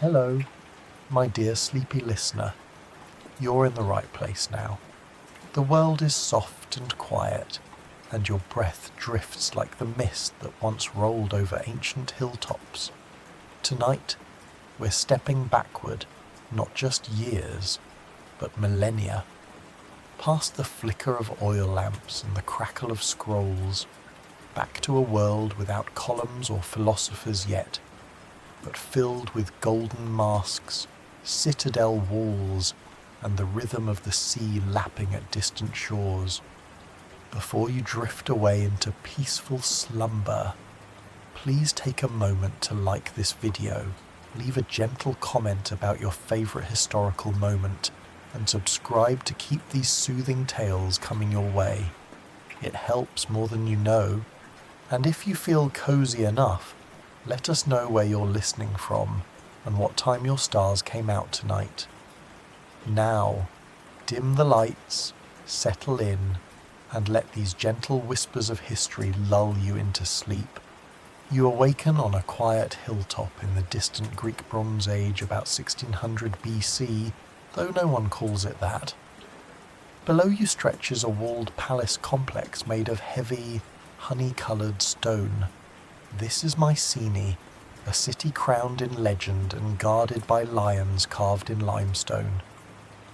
Hello, my dear sleepy listener. You're in the right place now. The world is soft and quiet, and your breath drifts like the mist that once rolled over ancient hilltops. Tonight, we're stepping backward, not just years, but millennia, past the flicker of oil lamps and the crackle of scrolls, back to a world without columns or philosophers yet, but filled with golden masks, citadel walls, and the rhythm of the sea lapping at distant shores. Before you drift away into peaceful slumber, please take a moment to like this video, leave a gentle comment about your favourite historical moment, and subscribe to keep these soothing tales coming your way. It helps more than you know, and if you feel cozy enough, let us know where you're listening from and what time your stars came out tonight. Now, dim the lights, settle in, and let these gentle whispers of history lull you into sleep. You awaken on a quiet hilltop in the distant Greek Bronze Age about 1600 BC, though no one calls it that. Below you stretches a walled palace complex made of heavy, honey-coloured stone. This is Mycenae, a city crowned in legend and guarded by lions carved in limestone.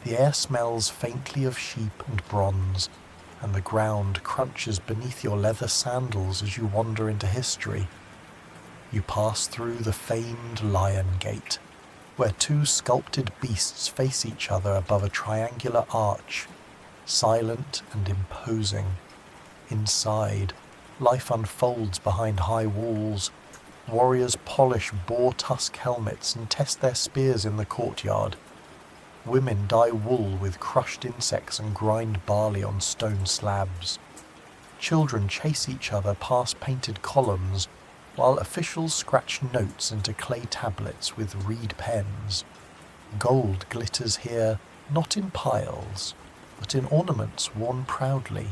The air smells faintly of sheep and bronze, and the ground crunches beneath your leather sandals as you wander into history. You pass through the famed Lion Gate, where two sculpted beasts face each other above a triangular arch, silent and imposing. Inside, life unfolds behind high walls. Warriors polish boar-tusk helmets and test their spears in the courtyard. Women dye wool with crushed insects and grind barley on stone slabs. Children chase each other past painted columns, while officials scratch notes into clay tablets with reed pens. Gold glitters here, not in piles, but in ornaments worn proudly.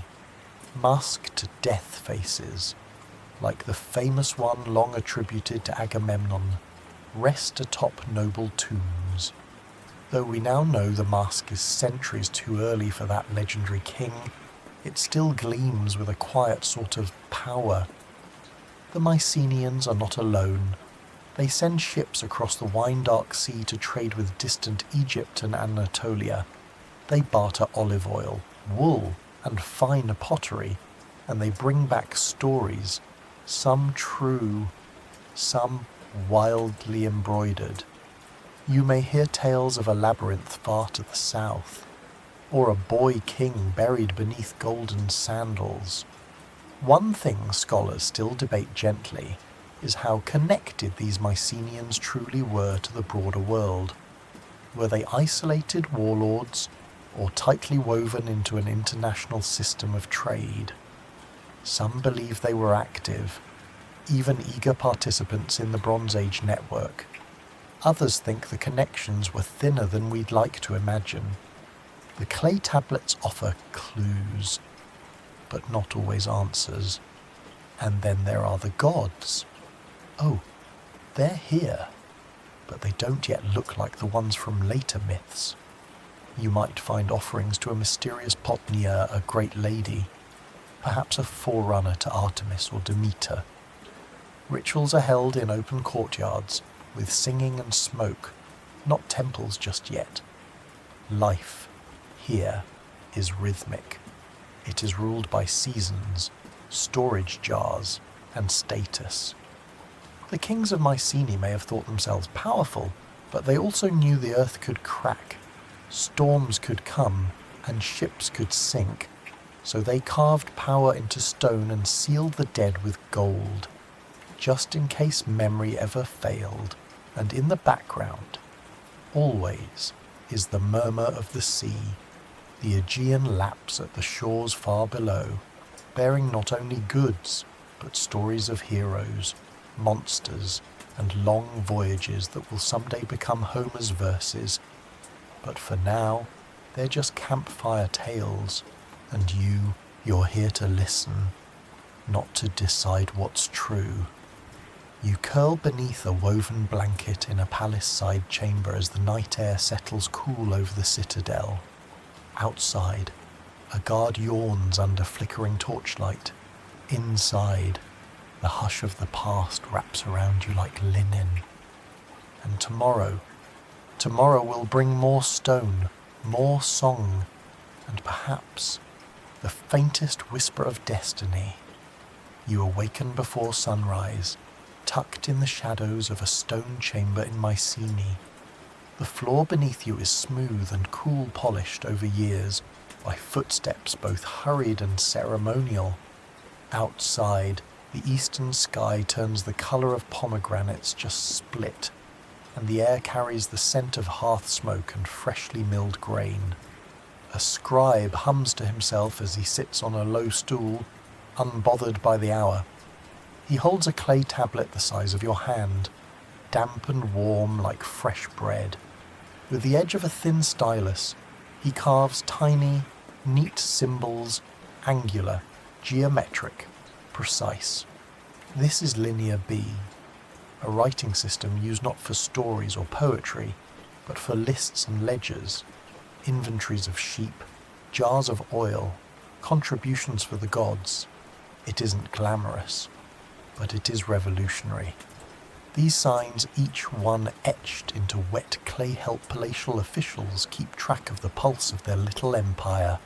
Masked death faces, like the famous one long attributed to Agamemnon, rest atop noble tombs. Though we now know the mask is centuries too early for that legendary king, it still gleams with a quiet sort of power. The Mycenaeans are not alone. They send ships across the wine-dark sea to trade with distant Egypt and Anatolia. They barter olive oil, wool, and fine pottery, and they bring back stories, some true, some wildly embroidered. You may hear tales of a labyrinth far to the south, or a boy king buried beneath golden sandals. One thing scholars still debate gently is how connected these Mycenaeans truly were to the broader world. Were they isolated warlords, or tightly woven into an international system of trade? Some believe they were active, even eager participants in the Bronze Age network. Others think the connections were thinner than we'd like to imagine. The clay tablets offer clues, but not always answers. And then there are the gods. Oh, they're here, but they don't yet look like the ones from later myths. You might find offerings to a mysterious Potnia, a great lady, perhaps a forerunner to Artemis or Demeter. Rituals are held in open courtyards, with singing and smoke, not temples just yet. Life here is rhythmic. It is ruled by seasons, storage jars, and status. The kings of Mycenae may have thought themselves powerful, but they also knew the earth could crack. Storms could come, and ships could sink, so they carved power into stone and sealed the dead with gold, just in case memory ever failed. And in the background, always, is the murmur of the sea. The Aegean laps at the shores far below, bearing not only goods, but stories of heroes, monsters, and long voyages that will someday become Homer's verses. But for now, they're just campfire tales, and you're here to listen, not to decide what's true. You curl beneath a woven blanket in a palace-side chamber as the night air settles cool over the citadel. Outside, a guard yawns under flickering torchlight. Inside, the hush of the past wraps around you like linen. And tomorrow will bring more stone, more song, and perhaps the faintest whisper of destiny. You awaken before sunrise, tucked in the shadows of a stone chamber in Mycenae. The floor beneath you is smooth and cool, polished over years by footsteps both hurried and ceremonial. Outside, the eastern sky turns the colour of pomegranates just split, and the air carries the scent of hearth smoke and freshly milled grain. A scribe hums to himself as he sits on a low stool, unbothered by the hour. He holds a clay tablet the size of your hand, damp and warm like fresh bread. With the edge of a thin stylus, he carves tiny, neat symbols, angular, geometric, precise. This is Linear B, a writing system used not for stories or poetry, but for lists and ledgers, inventories of sheep, jars of oil, contributions for the gods. It isn't glamorous, but it is revolutionary. These signs, each one etched into wet clay, help palatial officials keep track of the pulse of their little empire.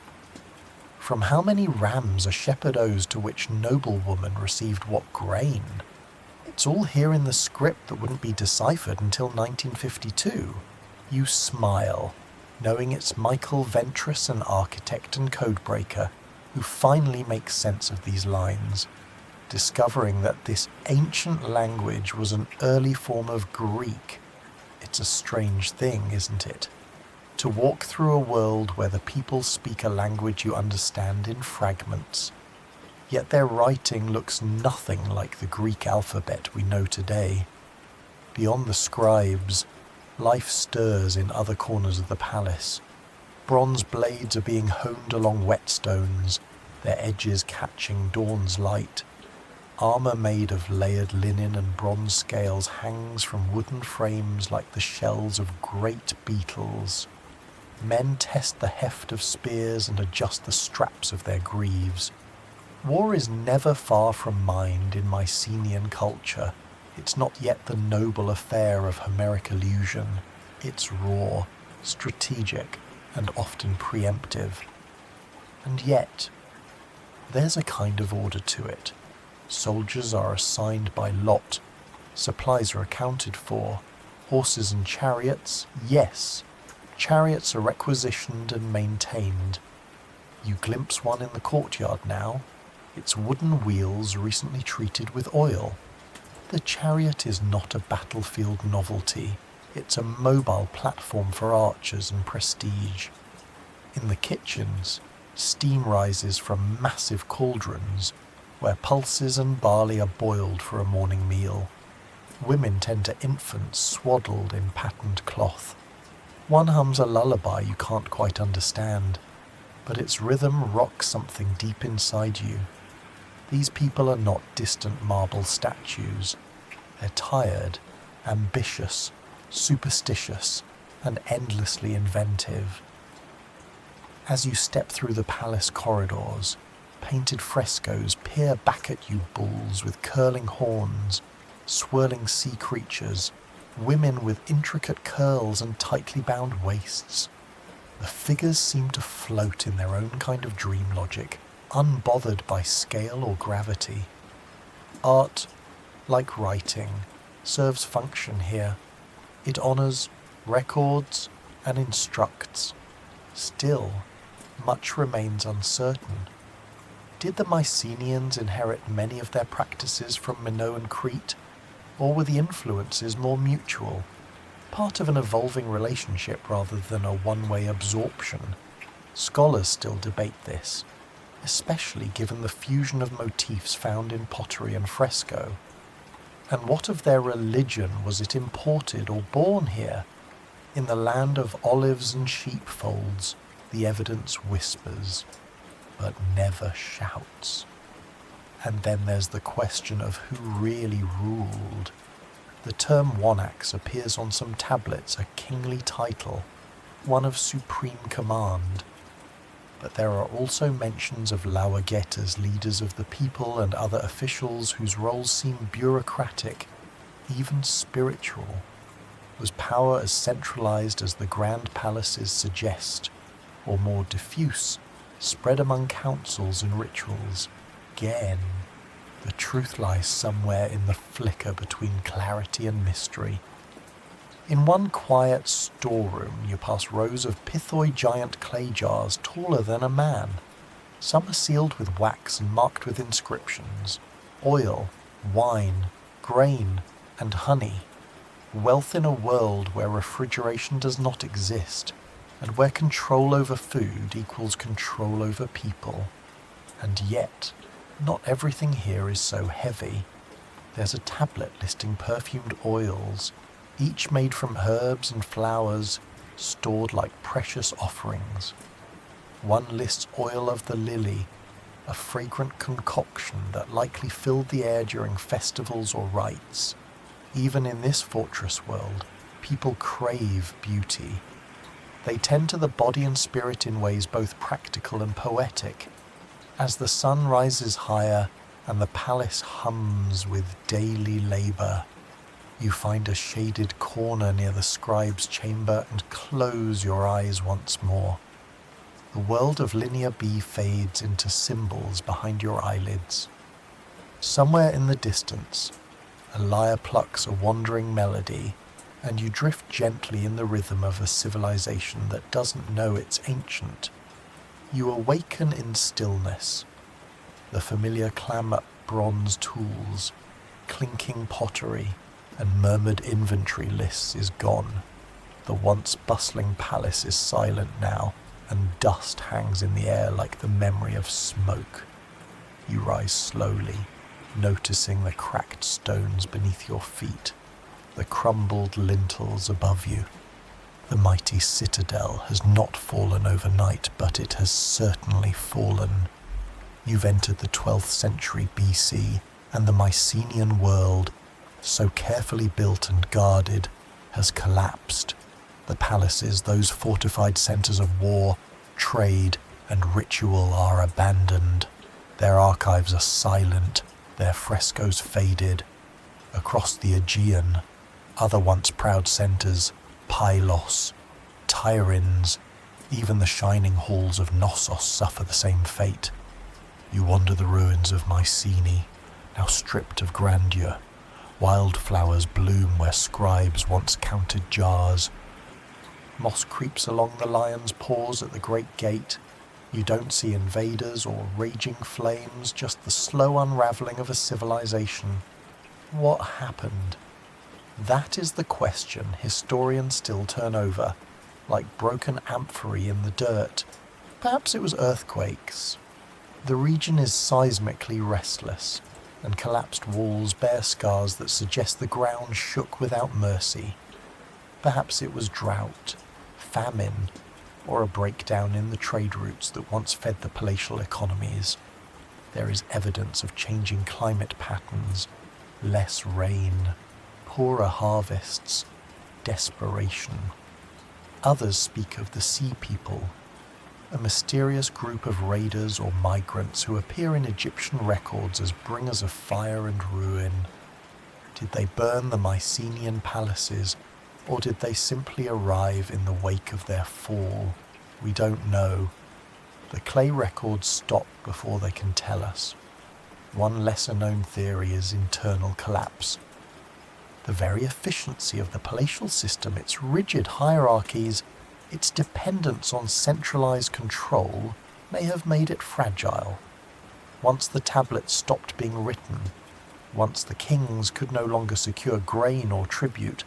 From how many rams a shepherd owes to which noblewoman received what grain. It's all here in the script that wouldn't be deciphered until 1952. You smile, knowing it's Michael Ventris, an architect and codebreaker, who finally makes sense of these lines, discovering that this ancient language was an early form of Greek. It's a strange thing, isn't it? To walk through a world where the people speak a language you understand in fragments, yet their writing looks nothing like the Greek alphabet we know today. Beyond the scribes, life stirs in other corners of the palace. Bronze blades are being honed along whetstones, their edges catching dawn's light. Armour made of layered linen and bronze scales hangs from wooden frames like the shells of great beetles. Men test the heft of spears and adjust the straps of their greaves. War is never far from mind in Mycenaean culture. It's not yet the noble affair of Homeric illusion. It's raw, strategic, and often preemptive. And yet, there's a kind of order to it. Soldiers are assigned by lot. Supplies are accounted for. Horses and chariots, yes. Chariots are requisitioned and maintained. You glimpse one in the courtyard now, its wooden wheels recently treated with oil. The chariot is not a battlefield novelty. It's a mobile platform for archers and prestige. In the kitchens, steam rises from massive cauldrons, where pulses and barley are boiled for a morning meal. Women tend to infants swaddled in patterned cloth. One hums a lullaby you can't quite understand, but its rhythm rocks something deep inside you. These people are not distant marble statues. They're tired, ambitious, superstitious, and endlessly inventive. As you step through the palace corridors, painted frescoes peer back at you, bulls with curling horns, swirling sea creatures, women with intricate curls and tightly bound waists. The figures seem to float in their own kind of dream logic, unbothered by scale or gravity. Art, like writing, serves function here. It honours, records, and instructs. Still, much remains uncertain. Did the Mycenaeans inherit many of their practices from Minoan Crete, or were the influences more mutual, part of an evolving relationship rather than a one-way absorption? Scholars still debate this, especially given the fusion of motifs found in pottery and fresco. And what of their religion? Was it imported or born here? In the land of olives and sheepfolds, the evidence whispers, but never shouts. And then there's the question of who really ruled. The term Wanax appears on some tablets, a kingly title, one of supreme command. But there are also mentions of Lawaget as leaders of the people and other officials whose roles seem bureaucratic, even spiritual. Was power as centralized as the grand palaces suggest, or more diffuse, spread among councils and rituals? Again, the truth lies somewhere in the flicker between clarity and mystery. In one quiet storeroom you pass rows of pithoi giant clay jars taller than a man. Some are sealed with wax and marked with inscriptions: oil, wine, grain, and honey. Wealth in a world where refrigeration does not exist, and where control over food equals control over people. And yet, not everything here is so heavy. There's a tablet listing perfumed oils, each made from herbs and flowers, stored like precious offerings. One lists oil of the lily, a fragrant concoction that likely filled the air during festivals or rites. Even in this fortress world, people crave beauty. They tend to the body and spirit in ways both practical and poetic. As the sun rises higher and the palace hums with daily labor, you find a shaded corner near the scribe's chamber and close your eyes once more. The world of Linear B fades into symbols behind your eyelids. Somewhere in the distance, a lyre plucks a wandering melody, and you drift gently in the rhythm of a civilization that doesn't know it's ancient. You awaken in stillness. The familiar clamor, bronze tools, clinking pottery, and murmured inventory lists is gone. The once bustling palace is silent now, and dust hangs in the air like the memory of smoke. You rise slowly, noticing the cracked stones beneath your feet, the crumbled lintels above you. The mighty citadel has not fallen overnight, but it has certainly fallen. You've entered the 12th century BC, and the Mycenaean world, so carefully built and guarded, has collapsed. The palaces, those fortified centers of war, trade, and ritual, are abandoned. Their archives are silent, their frescoes faded. Across the Aegean, other once proud centers, Pylos, Tyrins, even the shining halls of Knossos suffer the same fate. You wander the ruins of Mycenae, now stripped of grandeur. Wildflowers bloom where scribes once counted jars. Moss creeps along the lion's paws at the great gate. You don't see invaders or raging flames, just the slow unraveling of a civilization. What happened? That is the question historians still turn over, like broken amphorae in the dirt. Perhaps it was earthquakes. The region is seismically restless, and collapsed walls bear scars that suggest the ground shook without mercy. Perhaps it was drought, famine, or a breakdown in the trade routes that once fed the palatial economies. There is evidence of changing climate patterns, less rain, poorer harvests, desperation. Others speak of the Sea People, a mysterious group of raiders or migrants who appear in Egyptian records as bringers of fire and ruin. Did they burn the Mycenaean palaces, or did they simply arrive in the wake of their fall? We don't know. The clay records stop before they can tell us. One lesser-known theory is internal collapse. The very efficiency of the palatial system, its rigid hierarchies, its dependence on centralized control, may have made it fragile. Once the tablets stopped being written, once the kings could no longer secure grain or tribute,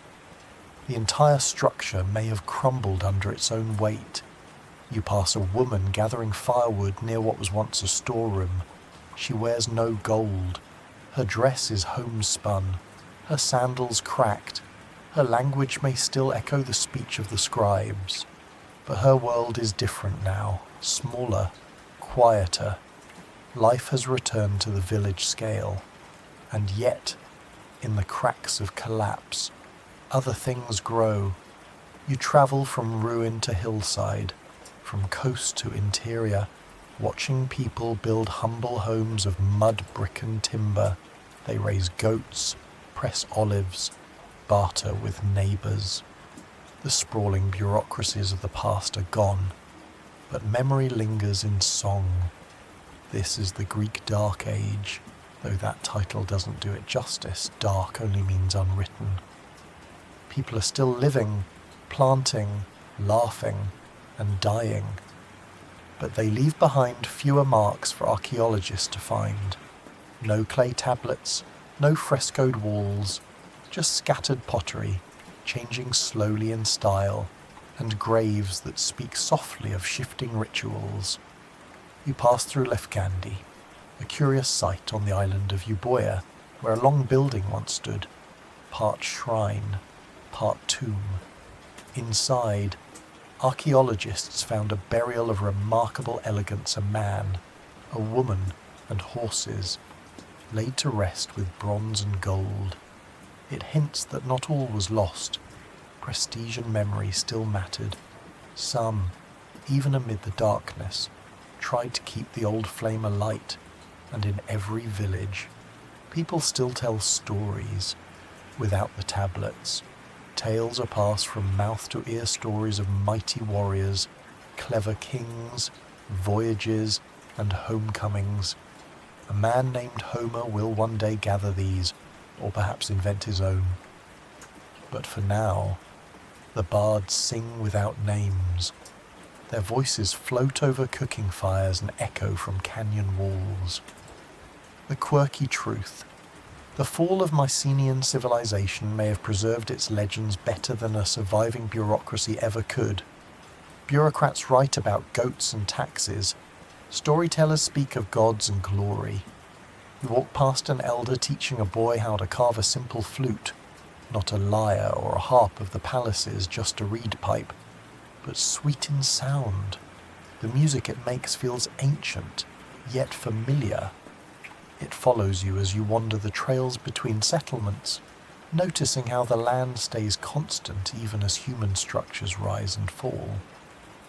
the entire structure may have crumbled under its own weight. You pass a woman gathering firewood near what was once a storeroom. She wears no gold. Her dress is homespun. Her sandals cracked. Her language may still echo the speech of the scribes. But her world is different now, smaller, quieter. Life has returned to the village scale, and yet, in the cracks of collapse, other things grow. You travel from ruin to hillside, from coast to interior, watching people build humble homes of mud, brick and timber. They raise goats, press olives, barter with neighbours. The sprawling bureaucracies of the past are gone, but memory lingers in song. This is the Greek Dark Age, though that title doesn't do it justice. Dark only means unwritten. People are still living, planting, laughing, and dying, but they leave behind fewer marks for archaeologists to find. No clay tablets, no frescoed walls, just scattered pottery, changing slowly in style, and graves that speak softly of shifting rituals. You pass through Lefkandi, a curious sight on the island of Euboea, where a long building once stood, part shrine, part tomb. Inside, archaeologists found a burial of remarkable elegance, a man, a woman, and horses, laid to rest with bronze and gold. It hints that not all was lost. Prestige and memory still mattered. Some, even amid the darkness, tried to keep the old flame alight, and in every village, people still tell stories without the tablets. Tales are passed from mouth to ear, stories of mighty warriors, clever kings, voyages, and homecomings. A man named Homer will one day gather these, or perhaps invent his own. But for now, the bards sing without names. Their voices float over cooking fires and echo from canyon walls. The quirky truth. The fall of Mycenaean civilization may have preserved its legends better than a surviving bureaucracy ever could. Bureaucrats write about goats and taxes. Storytellers speak of gods and glory. You walk past an elder teaching a boy how to carve a simple flute, not a lyre or a harp of the palaces, just a reed pipe, but sweet in sound. The music it makes feels ancient, yet familiar. It follows you as you wander the trails between settlements, noticing how the land stays constant even as human structures rise and fall.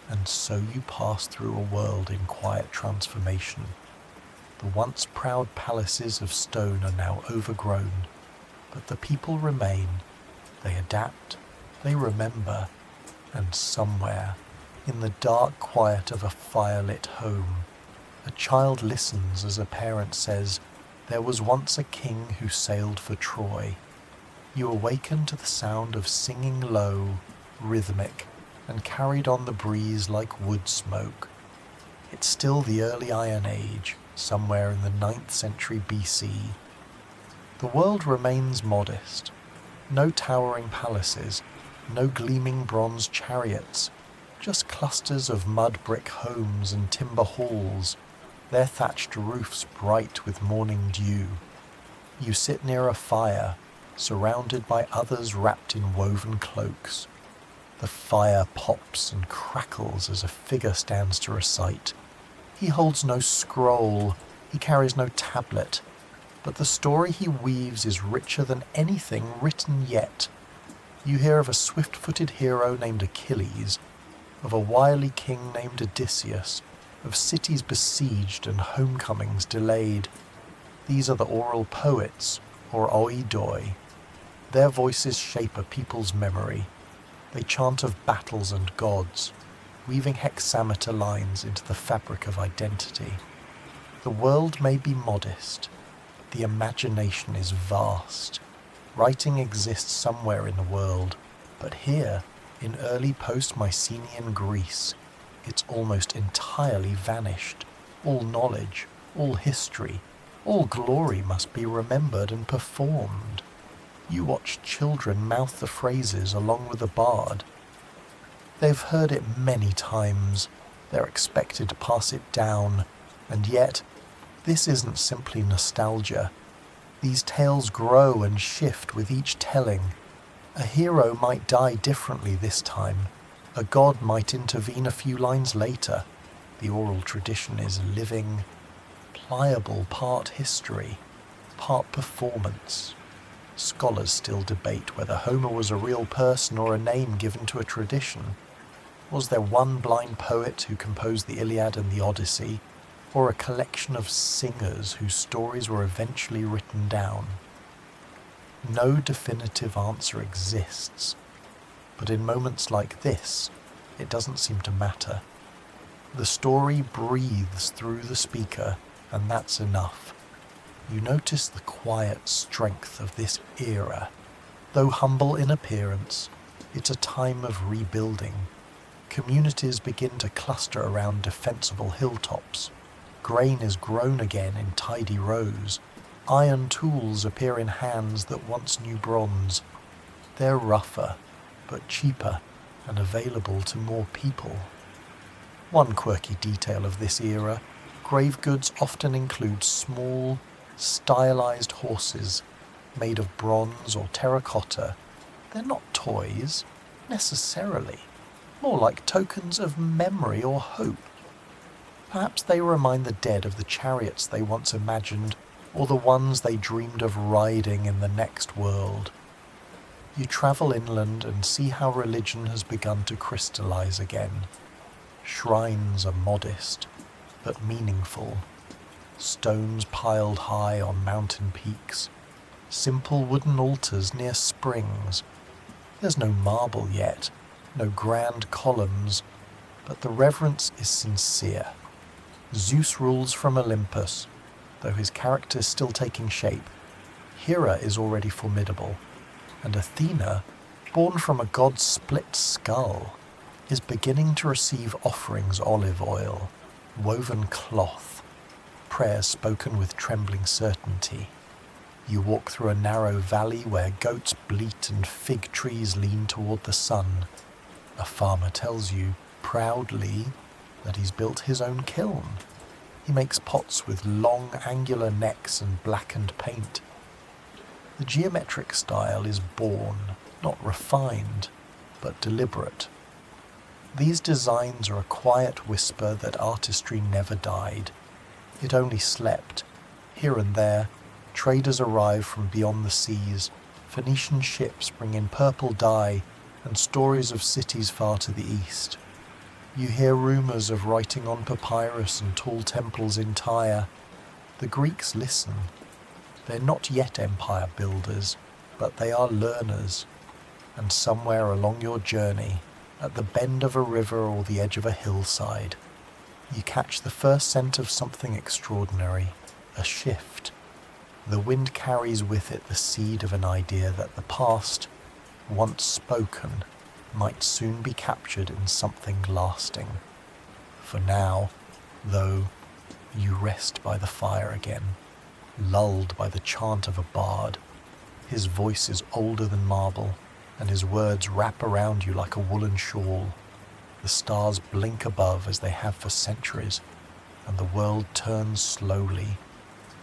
And so you pass through a world in quiet transformation. The once proud palaces of stone are now overgrown, but the people remain. They adapt, they remember, and somewhere, in the dark quiet of a firelit home, a child listens as a parent says, "There was once a king who sailed for Troy." You awaken to the sound of singing low, rhythmic, and carried on the breeze like wood smoke. It's still the early Iron Age, somewhere in the 9th century BC. The world remains modest. No towering palaces, no gleaming bronze chariots, just clusters of mud brick homes and timber halls, their thatched roofs bright with morning dew. You sit near a fire, surrounded by others wrapped in woven cloaks. The fire pops and crackles as a figure stands to recite. He holds no scroll, he carries no tablet, but the story he weaves is richer than anything written yet. You hear of a swift-footed hero named Achilles, of a wily king named Odysseus, of cities besieged and homecomings delayed. These are the oral poets, or oidoi. Their voices shape a people's memory. They chant of battles and gods, weaving hexameter lines into the fabric of identity. The world may be modest. The imagination is vast. Writing exists somewhere in the world, but here, in early post-Mycenaean Greece, it's almost entirely vanished. All knowledge, all history, all glory must be remembered and performed. You watch children mouth the phrases along with the bard. They've heard it many times. They're expected to pass it down, and yet, this isn't simply nostalgia. These tales grow and shift with each telling. A hero might die differently this time. A god might intervene a few lines later. The oral tradition is living, pliable, part history, part performance. Scholars still debate whether Homer was a real person or a name given to a tradition. Was there one blind poet who composed the Iliad and the Odyssey, or a collection of singers whose stories were eventually written down? No definitive answer exists, but in moments like this, it doesn't seem to matter. The story breathes through the speaker, and that's enough. You notice the quiet strength of this era. Though humble in appearance, it's a time of rebuilding. Communities begin to cluster around defensible hilltops. Grain is grown again in tidy rows. Iron tools appear in hands that once knew bronze. They're rougher, but cheaper and available to more people. One quirky detail of this era, grave goods often include small, stylized horses made of bronze or terracotta. They're not toys, necessarily, more like tokens of memory or hope. Perhaps they remind the dead of the chariots they once imagined, or the ones they dreamed of riding in the next world. You travel inland and see how religion has begun to crystallize again. Shrines are modest, but meaningful. Stones piled high on mountain peaks. Simple wooden altars near springs. There's no marble yet, no grand columns, but the reverence is sincere. Zeus rules from Olympus, though his character's still taking shape. Hera is already formidable, and Athena, born from a god's split skull, is beginning to receive offerings olive oil, woven cloth, prayers spoken with trembling certainty. You walk through a narrow valley where goats bleat and fig trees lean toward the sun. A farmer tells you, proudly, that he's built his own kiln. He makes pots with long angular necks and blackened paint. The geometric style is born, not refined, but deliberate. These designs are a quiet whisper that artistry never died. It only slept. Here and there, traders arrive from beyond the seas. Phoenician ships bring in purple dye and stories of cities far to the east. You hear rumors of writing on papyrus and tall temples in Tyre. The Greeks listen. They're not yet empire builders, but they are learners. And somewhere along your journey, at the bend of a river or the edge of a hillside, you catch the first scent of something extraordinary, a shift. The wind carries with it the seed of an idea that the past, once spoken, might soon be captured in something lasting. For now, though, you rest by the fire again, lulled by the chant of a bard. His voice is older than marble, and his words wrap around you like a woolen shawl. The stars blink above as they have for centuries, and the world turns slowly,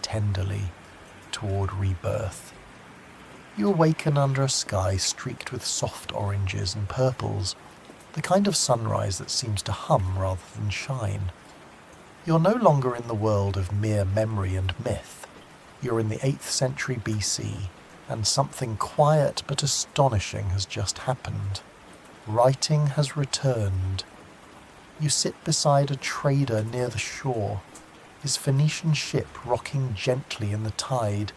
tenderly, toward rebirth. You awaken under a sky streaked with soft oranges and purples, the kind of sunrise that seems to hum rather than shine. You're no longer in the world of mere memory and myth. You're in the 8th century BC, and something quiet but astonishing has just happened. Writing has returned. You sit beside a trader near the shore, his Phoenician ship rocking gently in the tide.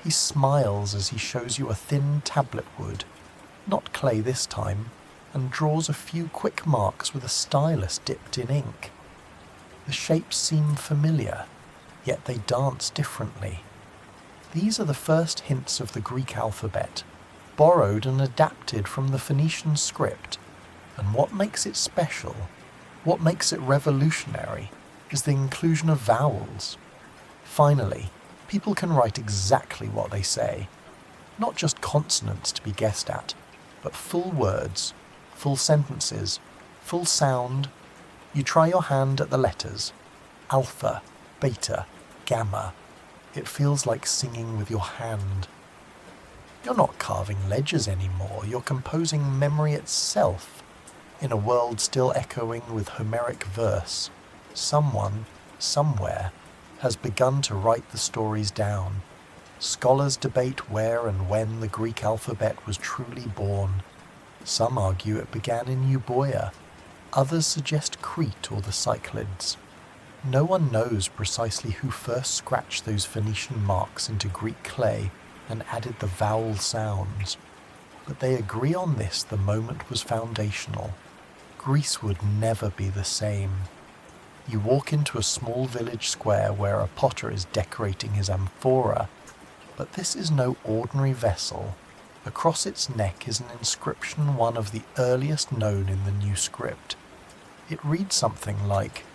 He smiles as he shows you a thin tablet wood, not clay this time, and draws a few quick marks with a stylus dipped in ink. The shapes seem familiar, yet they dance differently. These are the first hints of the Greek alphabet, borrowed and adapted from the Phoenician script. And what makes it special, what makes it revolutionary, is the inclusion of vowels. Finally, people can write exactly what they say, not just consonants to be guessed at, but full words, full sentences, full sound. You try your hand at the letters, alpha, beta, gamma. It feels like singing with your hand. You're not carving ledgers anymore, you're composing memory itself, in a world still echoing with Homeric verse. Someone, somewhere, has begun to write the stories down. Scholars debate where and when the Greek alphabet was truly born. Some argue it began in Euboea. Others suggest Crete or the Cyclades. No one knows precisely who first scratched those Phoenician marks into Greek clay and added the vowel sounds, but they agree on this: the moment was foundational. Greece would never be the same. You walk into a small village square where a potter is decorating his amphora, but this is no ordinary vessel. Across its neck is an inscription, one of the earliest known in the new script. It reads something like,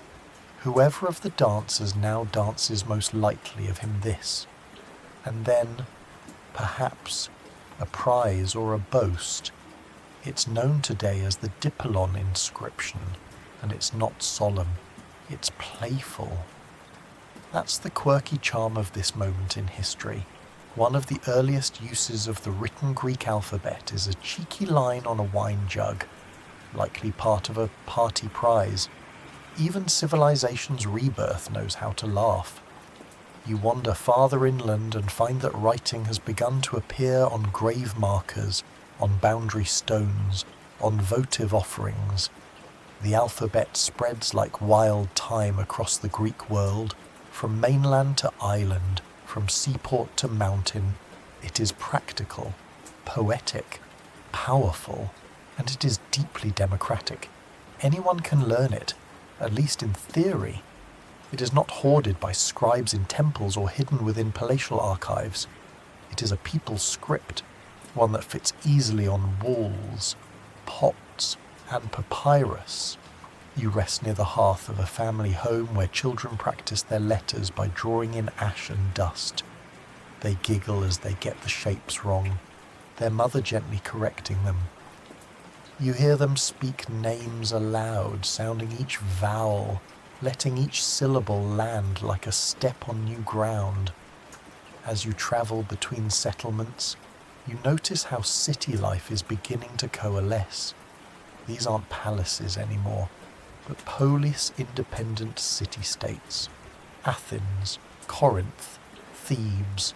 "Whoever of the dancers now dances most lightly of him this," and then, perhaps, a prize or a boast. It's known today as the Dipylon inscription, and it's not solemn, it's playful. That's the quirky charm of this moment in history. One of the earliest uses of the written Greek alphabet is a cheeky line on a wine jug, likely part of a party prize. Even civilization's rebirth knows how to laugh. You wander farther inland and find that writing has begun to appear on grave markers, on boundary stones, on votive offerings. The alphabet spreads like wild thyme across the Greek world, from mainland to island, from seaport to mountain. It is practical, poetic, powerful, and it is deeply democratic. Anyone can learn it, at least in theory. It is not hoarded by scribes in temples or hidden within palatial archives. It is a people's script, one that fits easily on walls, pots, and papyrus. You rest near the hearth of a family home where children practice their letters by drawing in ash and dust. They giggle as they get the shapes wrong, their mother gently correcting them. You hear them speak names aloud, sounding each vowel, letting each syllable land like a step on new ground. As you travel between settlements, you notice how city life is beginning to coalesce. These aren't palaces anymore, but polis-independent city-states. Athens, Corinth, Thebes,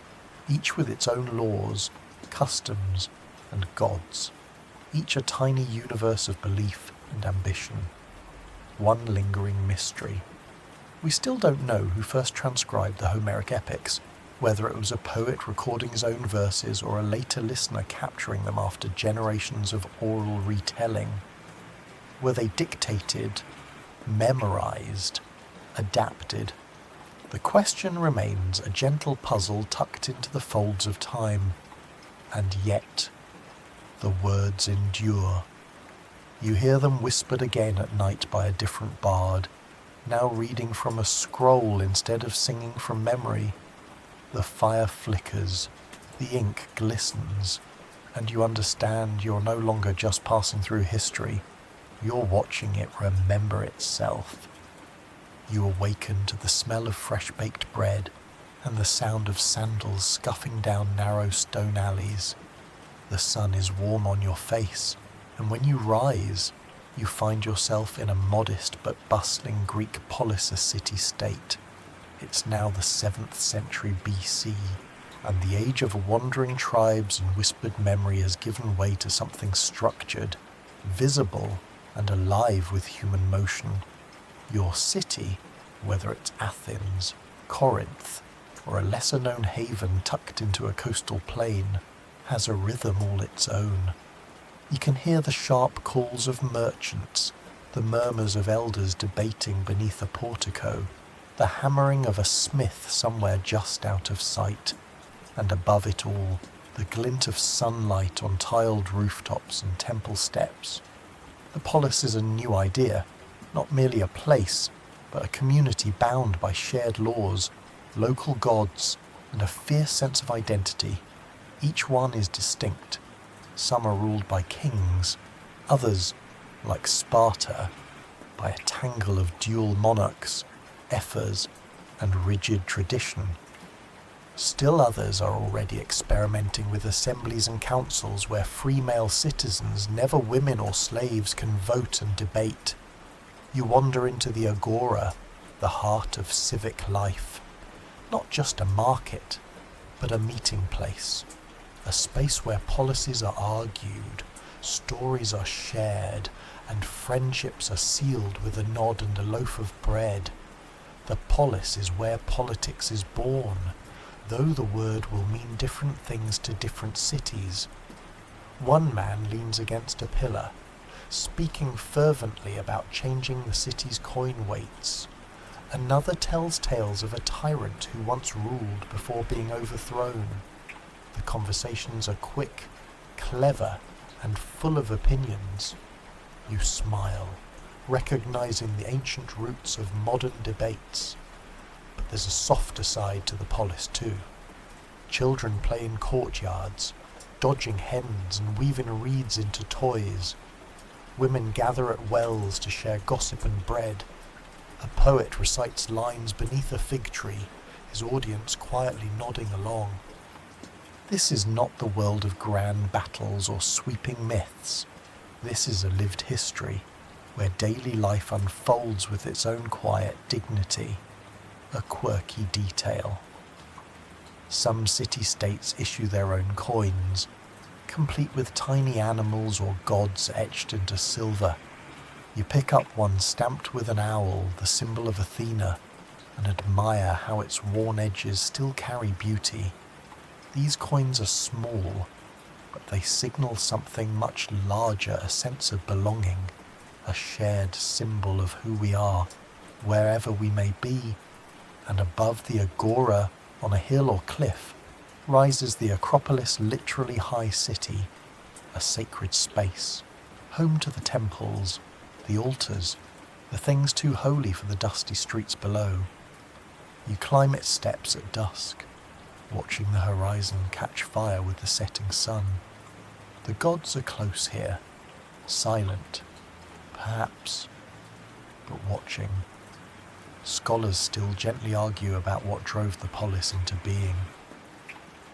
each with its own laws, customs, and gods. Each a tiny universe of belief and ambition. One lingering mystery. We still don't know who first transcribed the Homeric epics, whether it was a poet recording his own verses or a later listener capturing them after generations of oral retelling. Were they dictated, memorized, adapted? The question remains a gentle puzzle tucked into the folds of time. And yet, the words endure. You hear them whispered again at night by a different bard, now reading from a scroll instead of singing from memory. The fire flickers, the ink glistens, and you understand you're no longer just passing through history. You're watching it remember itself. You awaken to the smell of fresh-baked bread and the sound of sandals scuffing down narrow stone alleys. The sun is warm on your face, and when you rise, you find yourself in a modest but bustling Greek polis city-state. It's now the 7th century BC, and the age of wandering tribes and whispered memory has given way to something structured, visible, and alive with human motion. Your city, whether it's Athens, Corinth, or a lesser-known haven tucked into a coastal plain, has a rhythm all its own. You can hear the sharp calls of merchants, the murmurs of elders debating beneath a portico, the hammering of a smith somewhere just out of sight, and above it all, the glint of sunlight on tiled rooftops and temple steps. The polis is a new idea, not merely a place, but a community bound by shared laws, local gods, and a fierce sense of identity. Each one is distinct. Some are ruled by kings, others, like Sparta, by a tangle of dual monarchs, ephors, and rigid tradition. Still others are already experimenting with assemblies and councils where free male citizens, never women or slaves, can vote and debate. You wander into the agora, the heart of civic life. Not just a market, but a meeting place. A space where policies are argued, stories are shared, and friendships are sealed with a nod and a loaf of bread. The polis is where politics is born, though the word will mean different things to different cities. One man leans against a pillar, speaking fervently about changing the city's coin weights. Another tells tales of a tyrant who once ruled before being overthrown. The conversations are quick, clever, and full of opinions. You smile, recognizing the ancient roots of modern debates. But there's a softer side to the polis too. Children play in courtyards, dodging hens and weaving reeds into toys. Women gather at wells to share gossip and bread. A poet recites lines beneath a fig tree, his audience quietly nodding along. This is not the world of grand battles or sweeping myths. This is a lived history, where daily life unfolds with its own quiet dignity, a quirky detail. Some city-states issue their own coins, complete with tiny animals or gods etched into silver. You pick up one stamped with an owl, the symbol of Athena, and admire how its worn edges still carry beauty. These coins are small, but they signal something much larger, a sense of belonging, a shared symbol of who we are, wherever we may be. And above the agora, on a hill or cliff, rises the Acropolis, literally high city, a sacred space, home to the temples, the altars, the things too holy for the dusty streets below. You climb its steps at dusk, watching the horizon catch fire with the setting sun. The gods are close here, silent, perhaps, but watching. Scholars still gently argue about what drove the polis into being.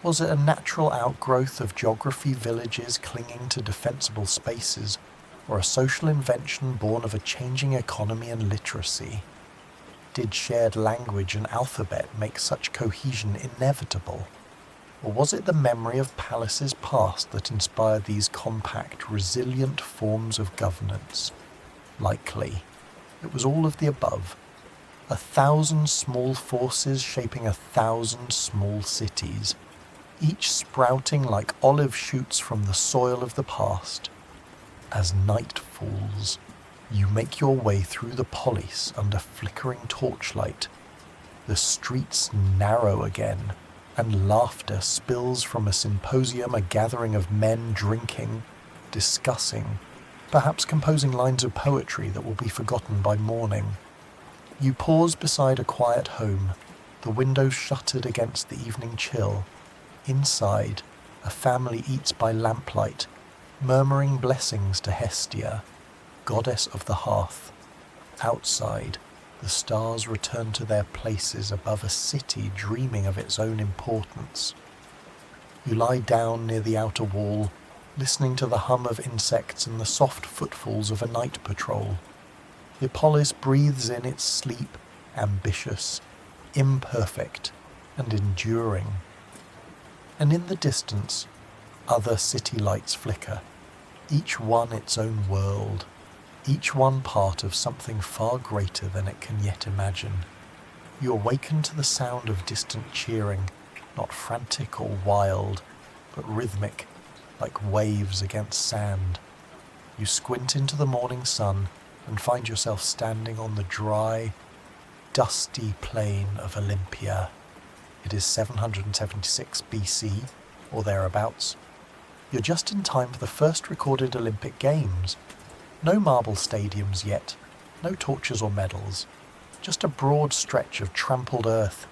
Was it a natural outgrowth of geography villages clinging to defensible spaces, or a social invention born of a changing economy and literacy? Did shared language and alphabet make such cohesion inevitable? Or was it the memory of palaces past that inspired these compact, resilient forms of governance? Likely, it was all of the above. 1,000 small forces shaping 1,000 small cities, each sprouting like olive shoots from the soil of the past. As night falls, you make your way through the polis under flickering torchlight. The streets narrow again, and laughter spills from a symposium, a gathering of men drinking, discussing, perhaps composing lines of poetry that will be forgotten by morning. You pause beside a quiet home, the windows shuttered against the evening chill. Inside, a family eats by lamplight, murmuring blessings to Hestia, goddess of the hearth. Outside, the stars return to their places above a city dreaming of its own importance. You lie down near the outer wall, listening to the hum of insects and the soft footfalls of a night patrol. The polis breathes in its sleep, ambitious, imperfect, and enduring. And in the distance, other city lights flicker, each one its own world, each one part of something far greater than it can yet imagine. You awaken to the sound of distant cheering, not frantic or wild, but rhythmic, like waves against sand. You squint into the morning sun and find yourself standing on the dry, dusty plain of Olympia. It is 776 BC, or thereabouts. You're just in time for the first recorded Olympic Games. No marble stadiums yet, no torches or medals, just a broad stretch of trampled earth,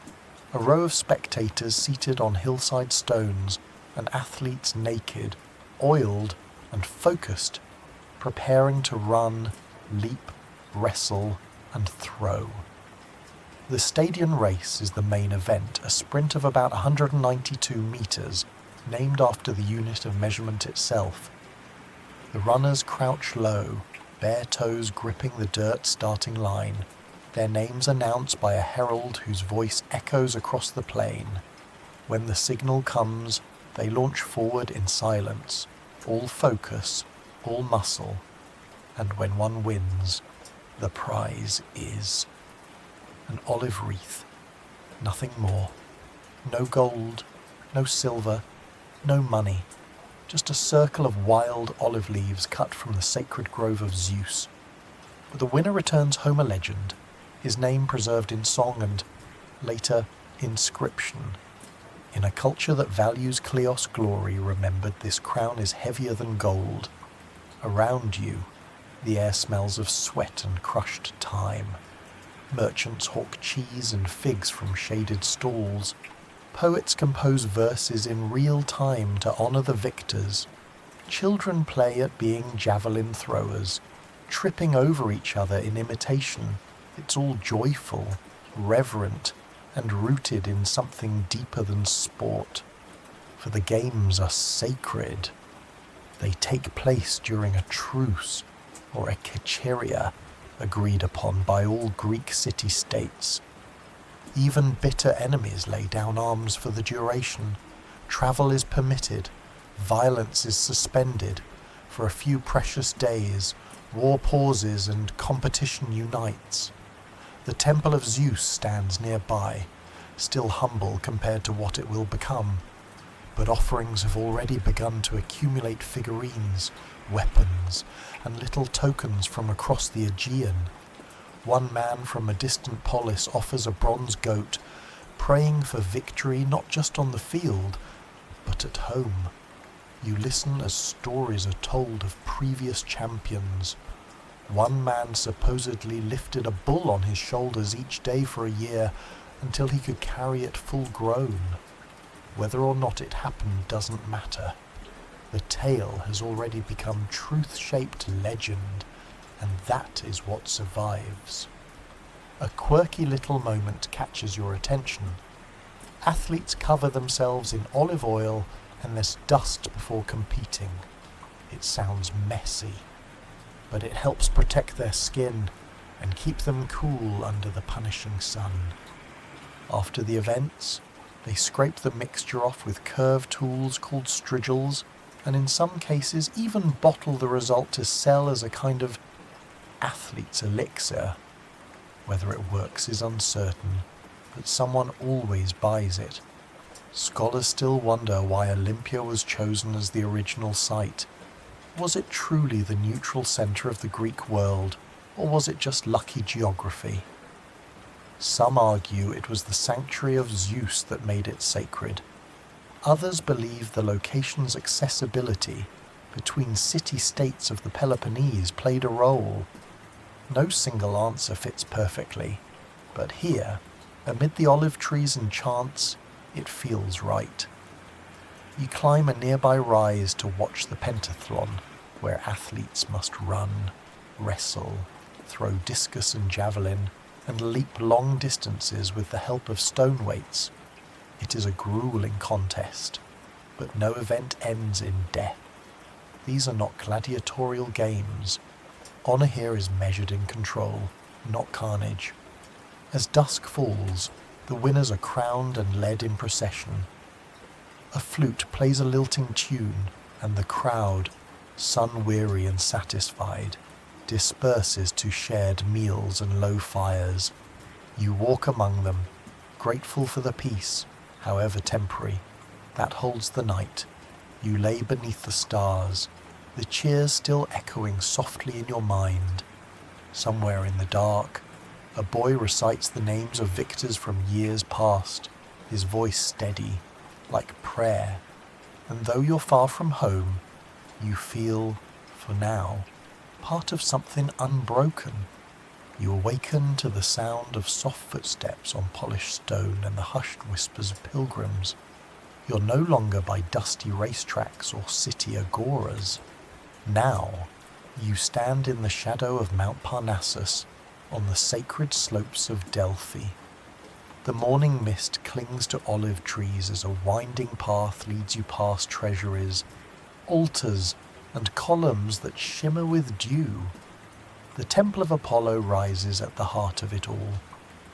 a row of spectators seated on hillside stones, and athletes naked, oiled and focused, preparing to run, leap, wrestle and throw. The stadium race is the main event, a sprint of about 192 metres, named after the unit of measurement itself. The runners crouch low, bare toes gripping the dirt starting line, their names announced by a herald whose voice echoes across the plain. When the signal comes, they launch forward in silence, all focus, all muscle, and when one wins, the prize is an olive wreath, nothing more. No gold, no silver, no money, just a circle of wild olive leaves cut from the sacred grove of Zeus. But the winner returns home a legend, his name preserved in song and, later, inscription. In a culture that values Kleos glory, remembered this crown is heavier than gold. Around you, the air smells of sweat and crushed time. Merchants hawk cheese and figs from shaded stalls. Poets compose verses in real time to honor the victors. Children play at being javelin throwers, tripping over each other in imitation. It's all joyful, reverent, and rooted in something deeper than sport. For the games are sacred. They take place during a truce, or a kecheria, agreed upon by all Greek city-states. Even bitter enemies lay down arms for the duration. Travel is permitted, violence is suspended. For a few precious days, war pauses and competition unites. The temple of Zeus stands nearby, still humble compared to what it will become. But offerings have already begun to accumulate figurines, weapons, and little tokens from across the Aegean. One man from a distant polis offers a bronze goat, praying for victory not just on the field, but at home. You listen as stories are told of previous champions. One man supposedly lifted a bull on his shoulders each day for a year until he could carry it full grown. Whether or not it happened doesn't matter. The tale has already become truth-shaped legend, and that is what survives. A quirky little moment catches your attention. Athletes cover themselves in olive oil and there's dust before competing. It sounds messy, but it helps protect their skin and keep them cool under the punishing sun. After the events, they scrape the mixture off with curved tools called strigils, and in some cases even bottle the result to sell as a kind of athlete's elixir. Whether it works is uncertain, but someone always buys it. Scholars still wonder why Olympia was chosen as the original site. Was it truly the neutral centre of the Greek world, or was it just lucky geography? Some argue it was the sanctuary of Zeus that made it sacred. Others believe the location's accessibility between city-states of the Peloponnese played a role. No single answer fits perfectly, but here, amid the olive trees and chants, it feels right. You climb a nearby rise to watch the pentathlon, where athletes must run, wrestle, throw discus and javelin, and leap long distances with the help of stone weights. It is a grueling contest, but no event ends in death. These are not gladiatorial games. Honor here is measured in control, not carnage. As dusk falls, the winners are crowned and led in procession. A flute plays a lilting tune, and the crowd, sun-weary and satisfied, disperses to shared meals and low fires. You walk among them, grateful for the peace, however temporary, that holds the night. You lay beneath the stars, the cheers still echoing softly in your mind. Somewhere in the dark, a boy recites the names of victors from years past, his voice steady, like prayer. And though you're far from home, you feel, for now, part of something unbroken. You awaken to the sound of soft footsteps on polished stone and the hushed whispers of pilgrims. You're no longer by dusty racetracks or city agoras. Now, you stand in the shadow of Mount Parnassus on the sacred slopes of Delphi. The morning mist clings to olive trees as a winding path leads you past treasuries, altars, and columns that shimmer with dew. The Temple of Apollo rises at the heart of it all,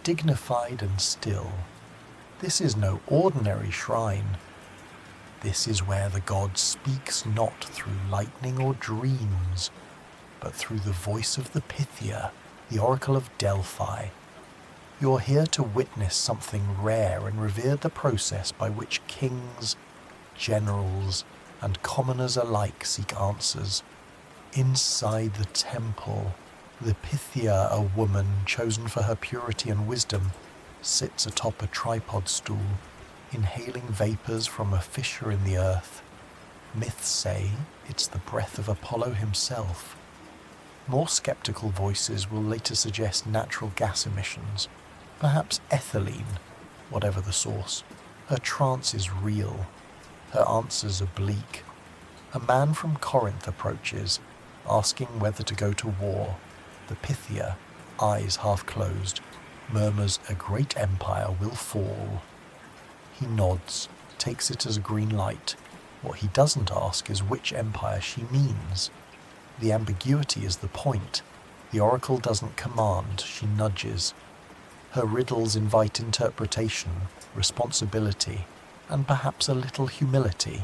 dignified and still. This is no ordinary shrine. This is where the god speaks not through lightning or dreams, but through the voice of the Pythia, the oracle of Delphi. You're here to witness something rare and revere the process by which kings, generals, and commoners alike seek answers. Inside the temple, the Pythia, a woman chosen for her purity and wisdom, sits atop a tripod stool, inhaling vapors from a fissure in the earth. Myths say it's the breath of Apollo himself. More skeptical voices will later suggest natural gas emissions, perhaps ethylene, whatever the source. Her trance is real. Her answers are bleak. A man from Corinth approaches, asking whether to go to war. The Pythia, eyes half closed, murmurs a great empire will fall. He nods, takes it as a green light. What he doesn't ask is which empire she means. The ambiguity is the point. The oracle doesn't command, she nudges. Her riddles invite interpretation, responsibility, and perhaps a little humility.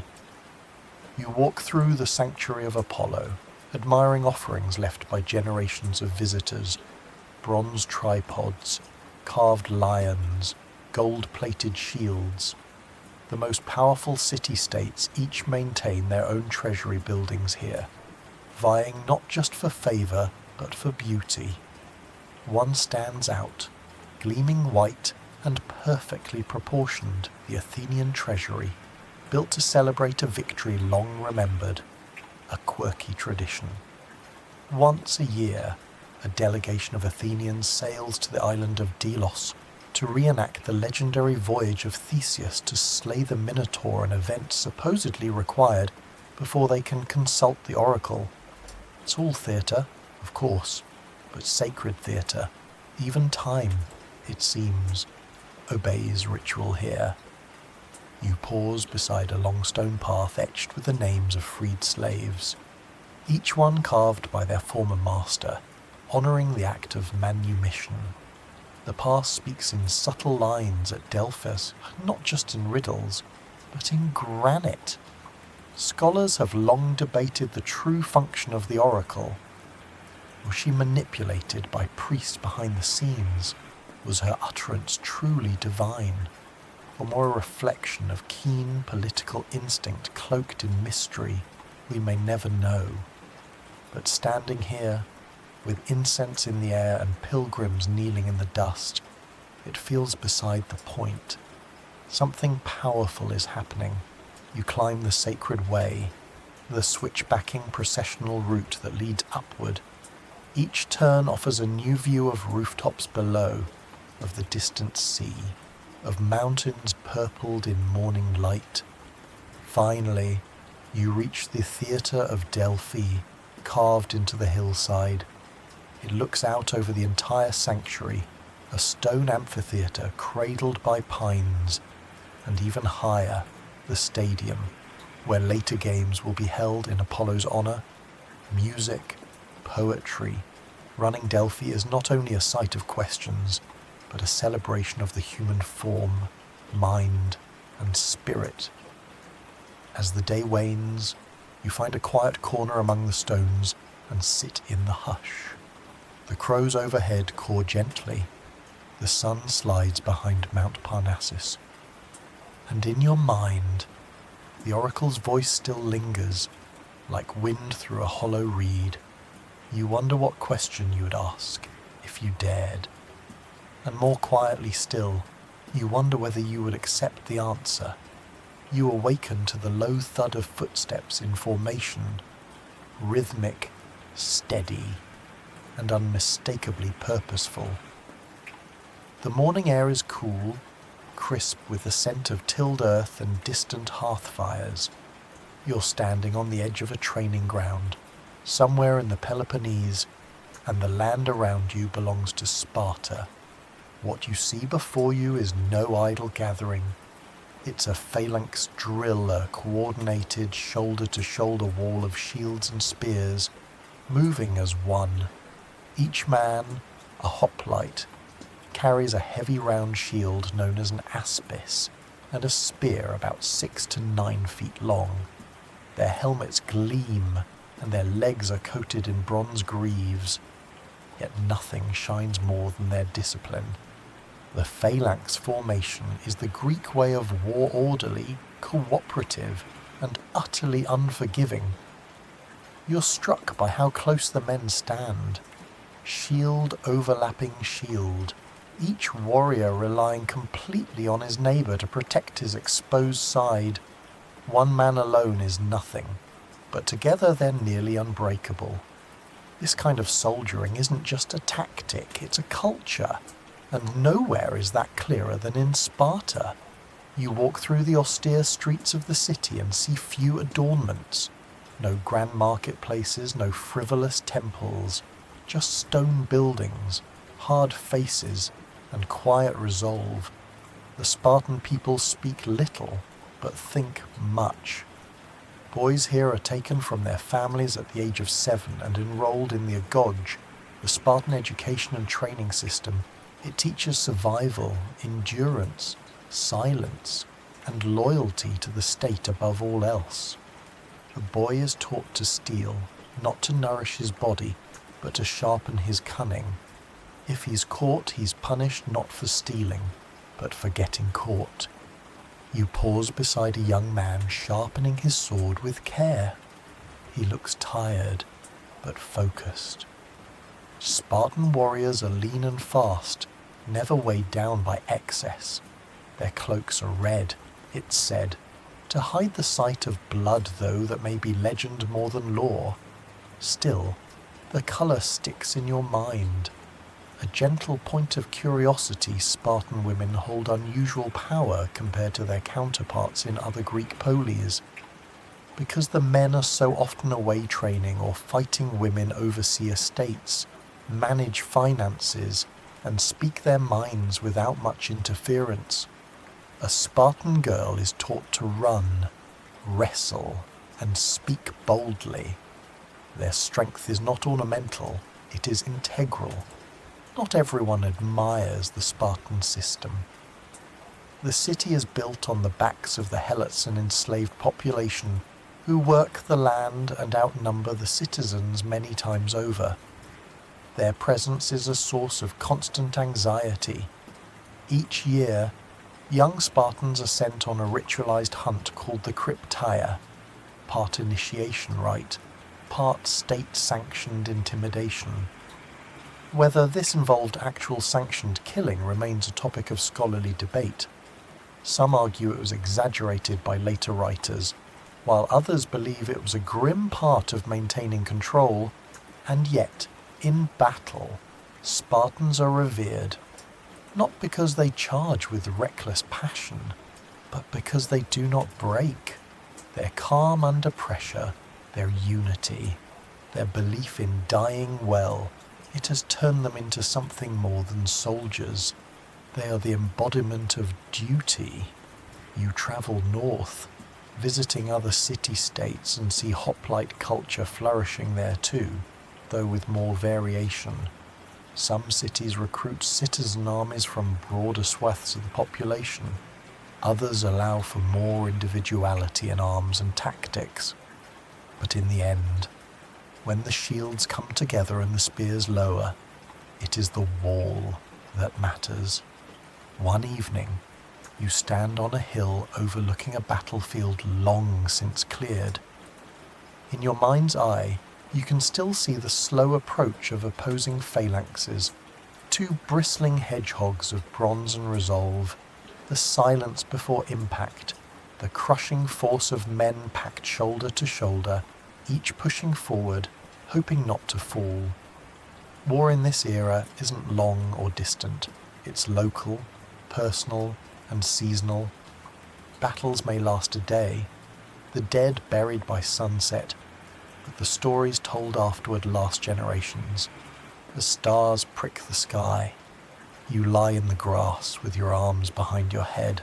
You walk through the sanctuary of Apollo, admiring offerings left by generations of visitors, bronze tripods, carved lions, gold-plated shields. The most powerful city-states each maintain their own treasury buildings here, vying not just for favor, but for beauty. One stands out, gleaming white and perfectly proportioned, the Athenian treasury, built to celebrate a victory long remembered, a quirky tradition. Once a year, a delegation of Athenians sails to the island of Delos to reenact the legendary voyage of Theseus to slay the Minotaur, an event supposedly required before they can consult the oracle. It's all theatre, of course, but sacred theatre. Even time, it seems, obeys ritual here. You pause beside a long stone path etched with the names of freed slaves, each one carved by their former master, honouring the act of manumission. The past speaks in subtle lines at Delphos, not just in riddles, but in granite. Scholars have long debated the true function of the oracle. Was she manipulated by priests behind the scenes? Was her utterance truly divine? Or more a reflection of keen political instinct cloaked in mystery? We may never know. But standing here, with incense in the air and pilgrims kneeling in the dust, it feels beside the point. Something powerful is happening. You climb the sacred way, the switchbacking processional route that leads upward. Each turn offers a new view of rooftops below, of the distant sea, of mountains purpled in morning light. Finally, you reach the theatre of Delphi, carved into the hillside. It looks out over the entire sanctuary, a stone amphitheatre cradled by pines, and even higher, the stadium, where later games will be held in Apollo's honour. Music, poetry. Running Delphi is not only a site of questions, but a celebration of the human form, mind, and spirit. As the day wanes, you find a quiet corner among the stones and sit in the hush. The crows overhead caw gently. The sun slides behind Mount Parnassus. And in your mind, the oracle's voice still lingers, like wind through a hollow reed. You wonder what question you would ask, if you dared. And more quietly still, you wonder whether you would accept the answer. You awaken to the low thud of footsteps in formation, rhythmic, steady, and unmistakably purposeful. The morning air is cool, crisp with the scent of tilled earth and distant hearth fires. You're standing on the edge of a training ground, somewhere in the Peloponnese, and the land around you belongs to Sparta. What you see before you is no idle gathering. It's a phalanx drill, a coordinated shoulder-to-shoulder wall of shields and spears, moving as one. Each man, a hoplite, carries a heavy round shield known as an aspis and a spear about 6 to 9 feet long. Their helmets gleam and their legs are coated in bronze greaves, yet nothing shines more than their discipline. The phalanx formation is the Greek way of war, orderly, cooperative, and utterly unforgiving. You're struck by how close the men stand, shield overlapping shield, each warrior relying completely on his neighbour to protect his exposed side. One man alone is nothing, but together they're nearly unbreakable. This kind of soldiering isn't just a tactic, it's a culture, and nowhere is that clearer than in Sparta. You walk through the austere streets of the city and see few adornments. No grand marketplaces, no frivolous temples, just stone buildings, hard faces, and quiet resolve. The Spartan people speak little, but think much. Boys here are taken from their families at the age of 7 and enrolled in the agoj, the Spartan education and training system. It teaches survival, endurance, silence, and loyalty to the state above all else. A boy is taught to steal, not to nourish his body, but to sharpen his cunning. If he's caught, he's punished not for stealing, but for getting caught. You pause beside a young man sharpening his sword with care. He looks tired, but focused. Spartan warriors are lean and fast, never weighed down by excess. Their cloaks are red, it's said, to hide the sight of blood, though that may be legend more than lore. Still, the colour sticks in your mind. A gentle point of curiosity, Spartan women hold unusual power compared to their counterparts in other Greek polis. Because the men are so often away training or fighting, women oversee estates, manage finances, and speak their minds without much interference. A Spartan girl is taught to run, wrestle, and speak boldly. Their strength is not ornamental, it is integral. Not everyone admires the Spartan system. The city is built on the backs of the helots and enslaved population, who work the land and outnumber the citizens many times over. Their presence is a source of constant anxiety. Each year, young Spartans are sent on a ritualized hunt called the Crypteia, part initiation rite, part state-sanctioned intimidation. Whether this involved actual sanctioned killing remains a topic of scholarly debate. Some argue it was exaggerated by later writers, while others believe it was a grim part of maintaining control, and yet, in battle, Spartans are revered, not because they charge with reckless passion, but because they do not break. Their calm under pressure, their unity, their belief in dying well, it has turned them into something more than soldiers. They are the embodiment of duty. You travel north, visiting other city-states, and see hoplite culture flourishing there too, though with more variation. Some cities recruit citizen armies from broader swaths of the population. Others allow for more individuality in arms and tactics. But in the end, when the shields come together and the spears lower, it is the wall that matters. One evening, you stand on a hill overlooking a battlefield long since cleared. In your mind's eye, you can still see the slow approach of opposing phalanxes, 2 bristling hedgehogs of bronze and resolve, the silence before impact, the crushing force of men packed shoulder to shoulder, each pushing forward, hoping not to fall. War in this era isn't long or distant. It's local, personal, and seasonal. Battles may last a day, the dead buried by sunset, but the stories told afterward last generations. The stars prick the sky. You lie in the grass with your arms behind your head.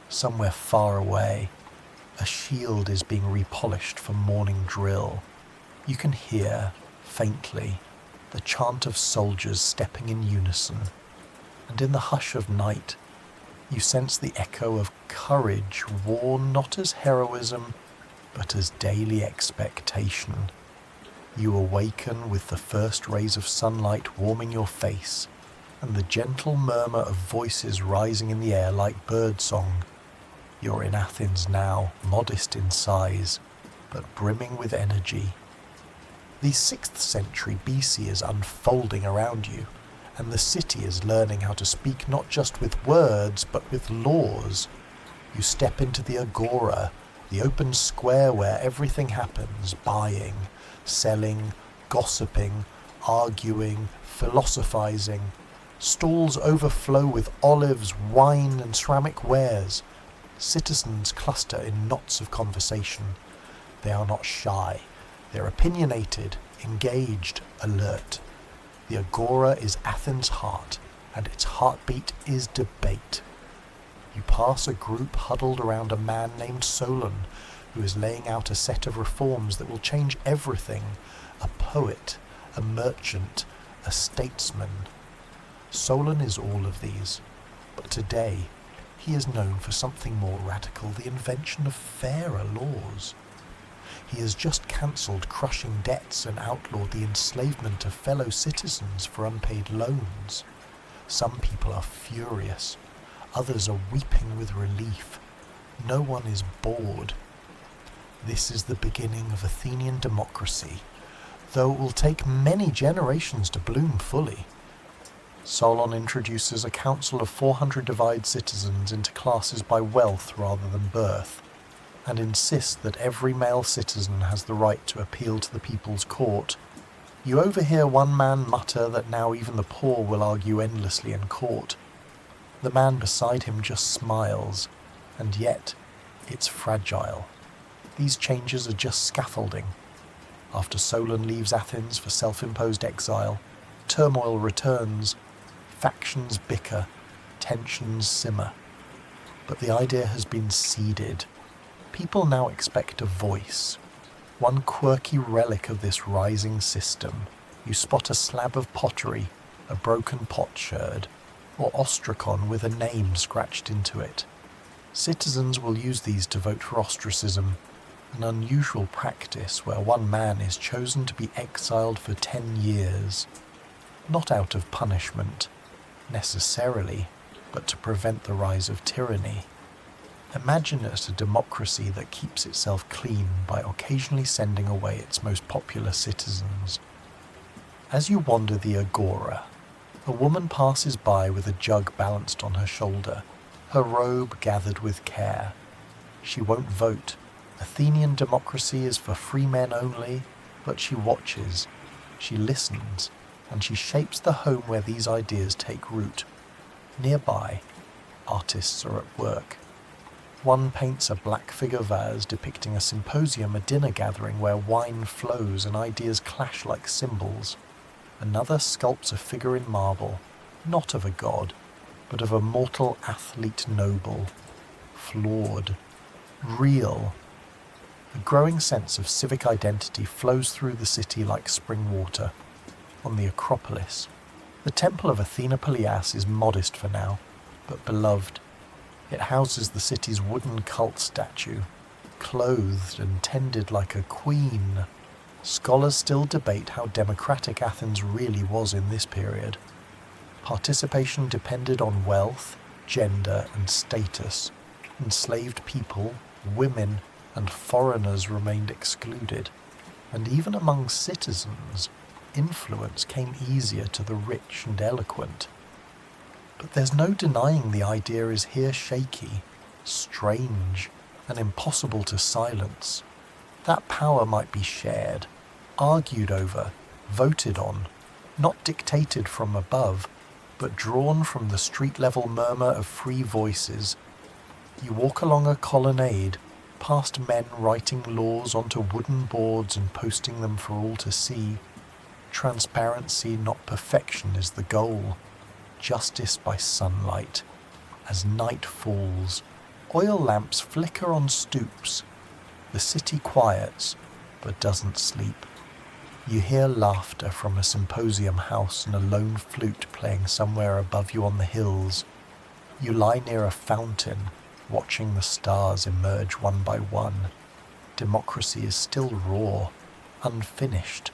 Somewhere far away, a shield is being repolished for morning drill. You can hear, faintly, the chant of soldiers stepping in unison, and in the hush of night, you sense the echo of courage worn not as heroism, but as daily expectation. You awaken with the first rays of sunlight warming your face, and the gentle murmur of voices rising in the air like birdsong. You're in Athens now, modest in size, but brimming with energy. The 6th century BC is unfolding around you, and the city is learning how to speak not just with words, but with laws. You step into the agora, the open square where everything happens, buying, selling, gossiping, arguing, philosophizing. Stalls overflow with olives, wine, and ceramic wares. Citizens cluster in knots of conversation. They are not shy. They're opinionated, engaged, alert. The agora is Athens' heart, and its heartbeat is debate. You pass a group huddled around a man named Solon, who is laying out a set of reforms that will change everything. A poet, a merchant, a statesman. Solon is all of these, but today he is known for something more radical, the invention of fairer laws. He has just cancelled crushing debts and outlawed the enslavement of fellow citizens for unpaid loans. Some people are furious, others are weeping with relief. No one is bored. This is the beginning of Athenian democracy, though it will take many generations to bloom fully. Solon introduces a council of 400 divide citizens into classes by wealth rather than birth, and insists that every male citizen has the right to appeal to the people's court. You overhear one man mutter that now even the poor will argue endlessly in court. The man beside him just smiles, and yet it's fragile. These changes are just scaffolding. After Solon leaves Athens for self-imposed exile, turmoil returns. Factions bicker, tensions simmer. But the idea has been seeded. People now expect a voice. One quirky relic of this rising system. You spot a slab of pottery, a broken potsherd, or ostrakon with a name scratched into it. Citizens will use these to vote for ostracism, an unusual practice where one man is chosen to be exiled for 10 years. Not out of punishment, necessarily, but to prevent the rise of tyranny. Imagine it a democracy that keeps itself clean by occasionally sending away its most popular citizens. As you wander the agora, a woman passes by with a jug balanced on her shoulder, her robe gathered with care. She won't vote. Athenian democracy is for free men only, but she watches, she listens, and she shapes the home where these ideas take root. Nearby, artists are at work. One paints a black figure vase depicting a symposium, a dinner gathering where wine flows and ideas clash like cymbals. Another sculpts a figure in marble, not of a god, but of a mortal athlete noble, flawed, real. A growing sense of civic identity flows through the city like spring water. On the Acropolis, the temple of Athena Polias is modest for now, but beloved. It houses the city's wooden cult statue, clothed and tended like a queen. Scholars still debate how democratic Athens really was in this period. Participation depended on wealth, gender, and status. Enslaved people, women, and foreigners remained excluded, and even among citizens, influence came easier to the rich and eloquent. But there's no denying the idea is here shaky, strange, and impossible to silence. That power might be shared, argued over, voted on, not dictated from above, but drawn from the street-level murmur of free voices. You walk along a colonnade, past men writing laws onto wooden boards and posting them for all to see. Transparency, not perfection, is the goal. Justice by sunlight. As night falls, oil lamps flicker on stoops. The city quiets, but doesn't sleep. You hear laughter from a symposium house and a lone flute playing somewhere above you on the hills. You lie near a fountain, watching the stars emerge one by one. Democracy is still raw, unfinished,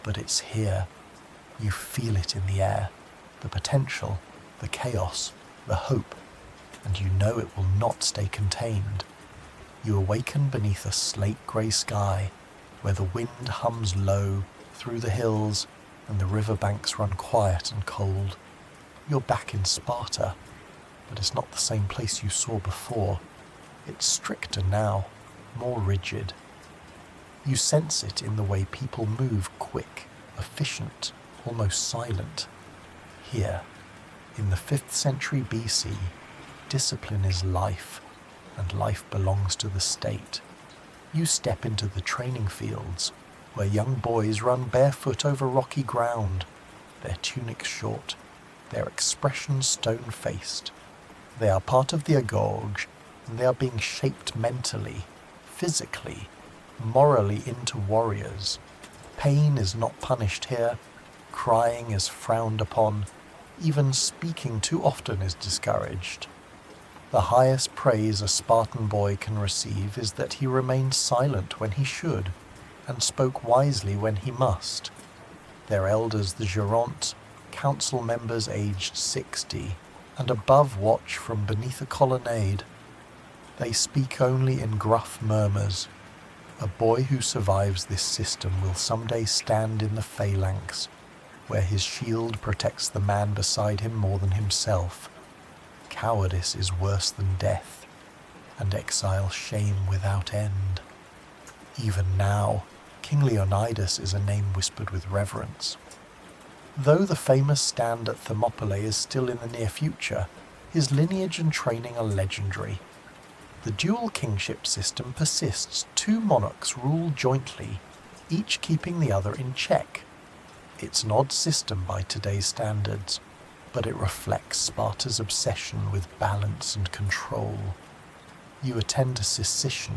but it's here. You feel it in the air, the potential, the chaos, the hope, and you know it will not stay contained. You awaken beneath a slate-grey sky, where the wind hums low through the hills and the riverbanks run quiet and cold. You're back in Sparta, but it's not the same place you saw before. It's stricter now, more rigid. You sense it in the way people move, quick, efficient, almost silent. Here, in the 5th century BC, discipline is life, and life belongs to the state. You step into the training fields, where young boys run barefoot over rocky ground, their tunics short, their expressions stone-faced. They are part of the agorge, and they are being shaped mentally, physically, morally into warriors. Pain is not punished here, crying is frowned upon, even speaking too often is discouraged. The highest praise a Spartan boy can receive is that he remained silent when he should, and spoke wisely when he must. Their elders, the Geronts, council members aged 60, and above watch from beneath a colonnade. They speak only in gruff murmurs. A boy who survives this system will someday stand in the phalanx, where his shield protects the man beside him more than himself. Cowardice is worse than death, and exile shame without end. Even now, King Leonidas is a name whispered with reverence. Though the famous stand at Thermopylae is still in the near future, his lineage and training are legendary. The dual kingship system persists. 2 monarchs rule jointly, each keeping the other in check. It's an odd system by today's standards, but it reflects Sparta's obsession with balance and control. You attend a Sycition,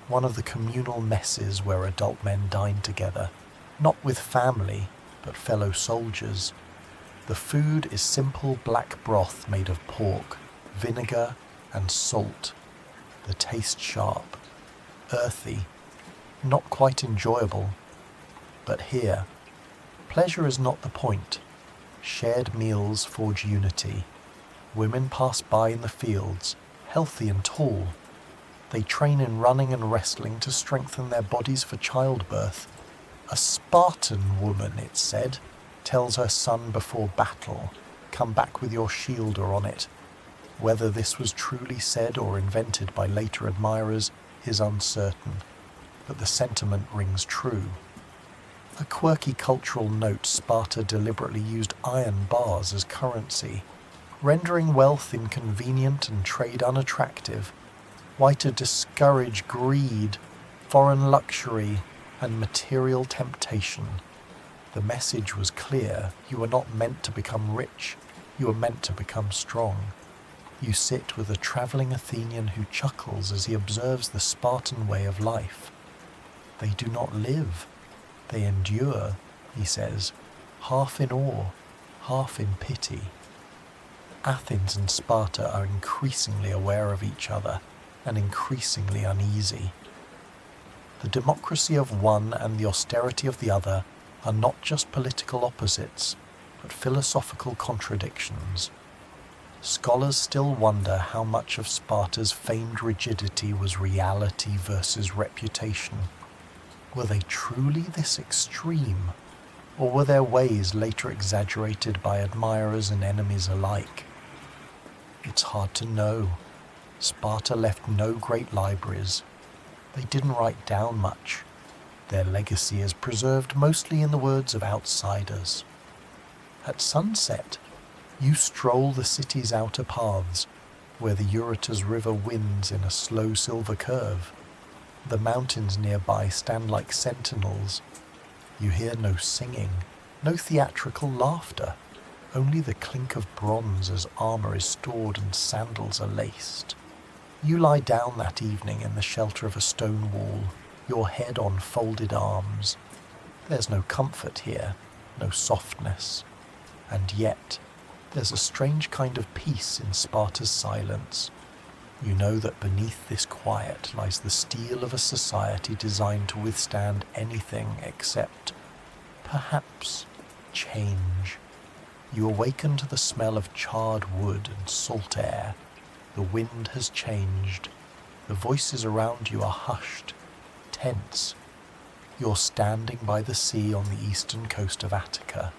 one of the communal messes where adult men dine together, not with family, but fellow soldiers. The food is simple black broth made of pork, vinegar, and salt. The taste sharp, earthy, not quite enjoyable. But here, pleasure is not the point. Shared meals forge unity. Women pass by in the fields, healthy and tall. They train in running and wrestling to strengthen their bodies for childbirth. A Spartan woman, it's said, tells her son before battle, "Come back with your shield or on it." Whether this was truly said or invented by later admirers is uncertain, but the sentiment rings true. A quirky cultural note: Sparta deliberately used iron bars as currency, rendering wealth inconvenient and trade unattractive. Why, to discourage greed, foreign luxury, and material temptation. The message was clear: you were not meant to become rich, you were meant to become strong. You sit with a travelling Athenian who chuckles as he observes the Spartan way of life. They do not live, they endure, he says, half in awe, half in pity. Athens and Sparta are increasingly aware of each other and increasingly uneasy. The democracy of one and the austerity of the other are not just political opposites, but philosophical contradictions. Scholars still wonder how much of Sparta's famed rigidity was reality versus reputation. Were they truly this extreme, or were their ways later exaggerated by admirers and enemies alike? It's hard to know. Sparta left no great libraries. They didn't write down much. Their legacy is preserved mostly in the words of outsiders. At sunset, you stroll the city's outer paths, where the Eurotas River winds in a slow silver curve. The mountains nearby stand like sentinels. You hear no singing, no theatrical laughter, only the clink of bronze as armor is stored and sandals are laced. You lie down that evening in the shelter of a stone wall, your head on folded arms. There's no comfort here, no softness, and yet there's a strange kind of peace in Sparta's silence. You know that beneath this quiet lies the steel of a society designed to withstand anything except, perhaps, change. You awaken to the smell of charred wood and salt air. The wind has changed. The voices around you are hushed, tense. You're standing by the sea on the eastern coast of Attica,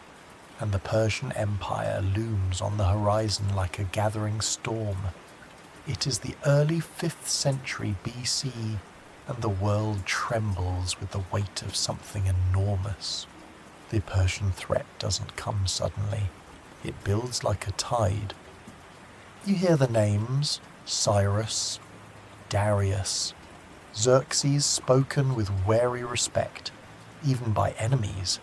and the Persian Empire looms on the horizon like a gathering storm. It is the early 5th century BC, and the world trembles with the weight of something enormous. The Persian threat doesn't come suddenly. It builds like a tide. You hear the names: Cyrus, Darius, Xerxes, spoken with wary respect, even by enemies.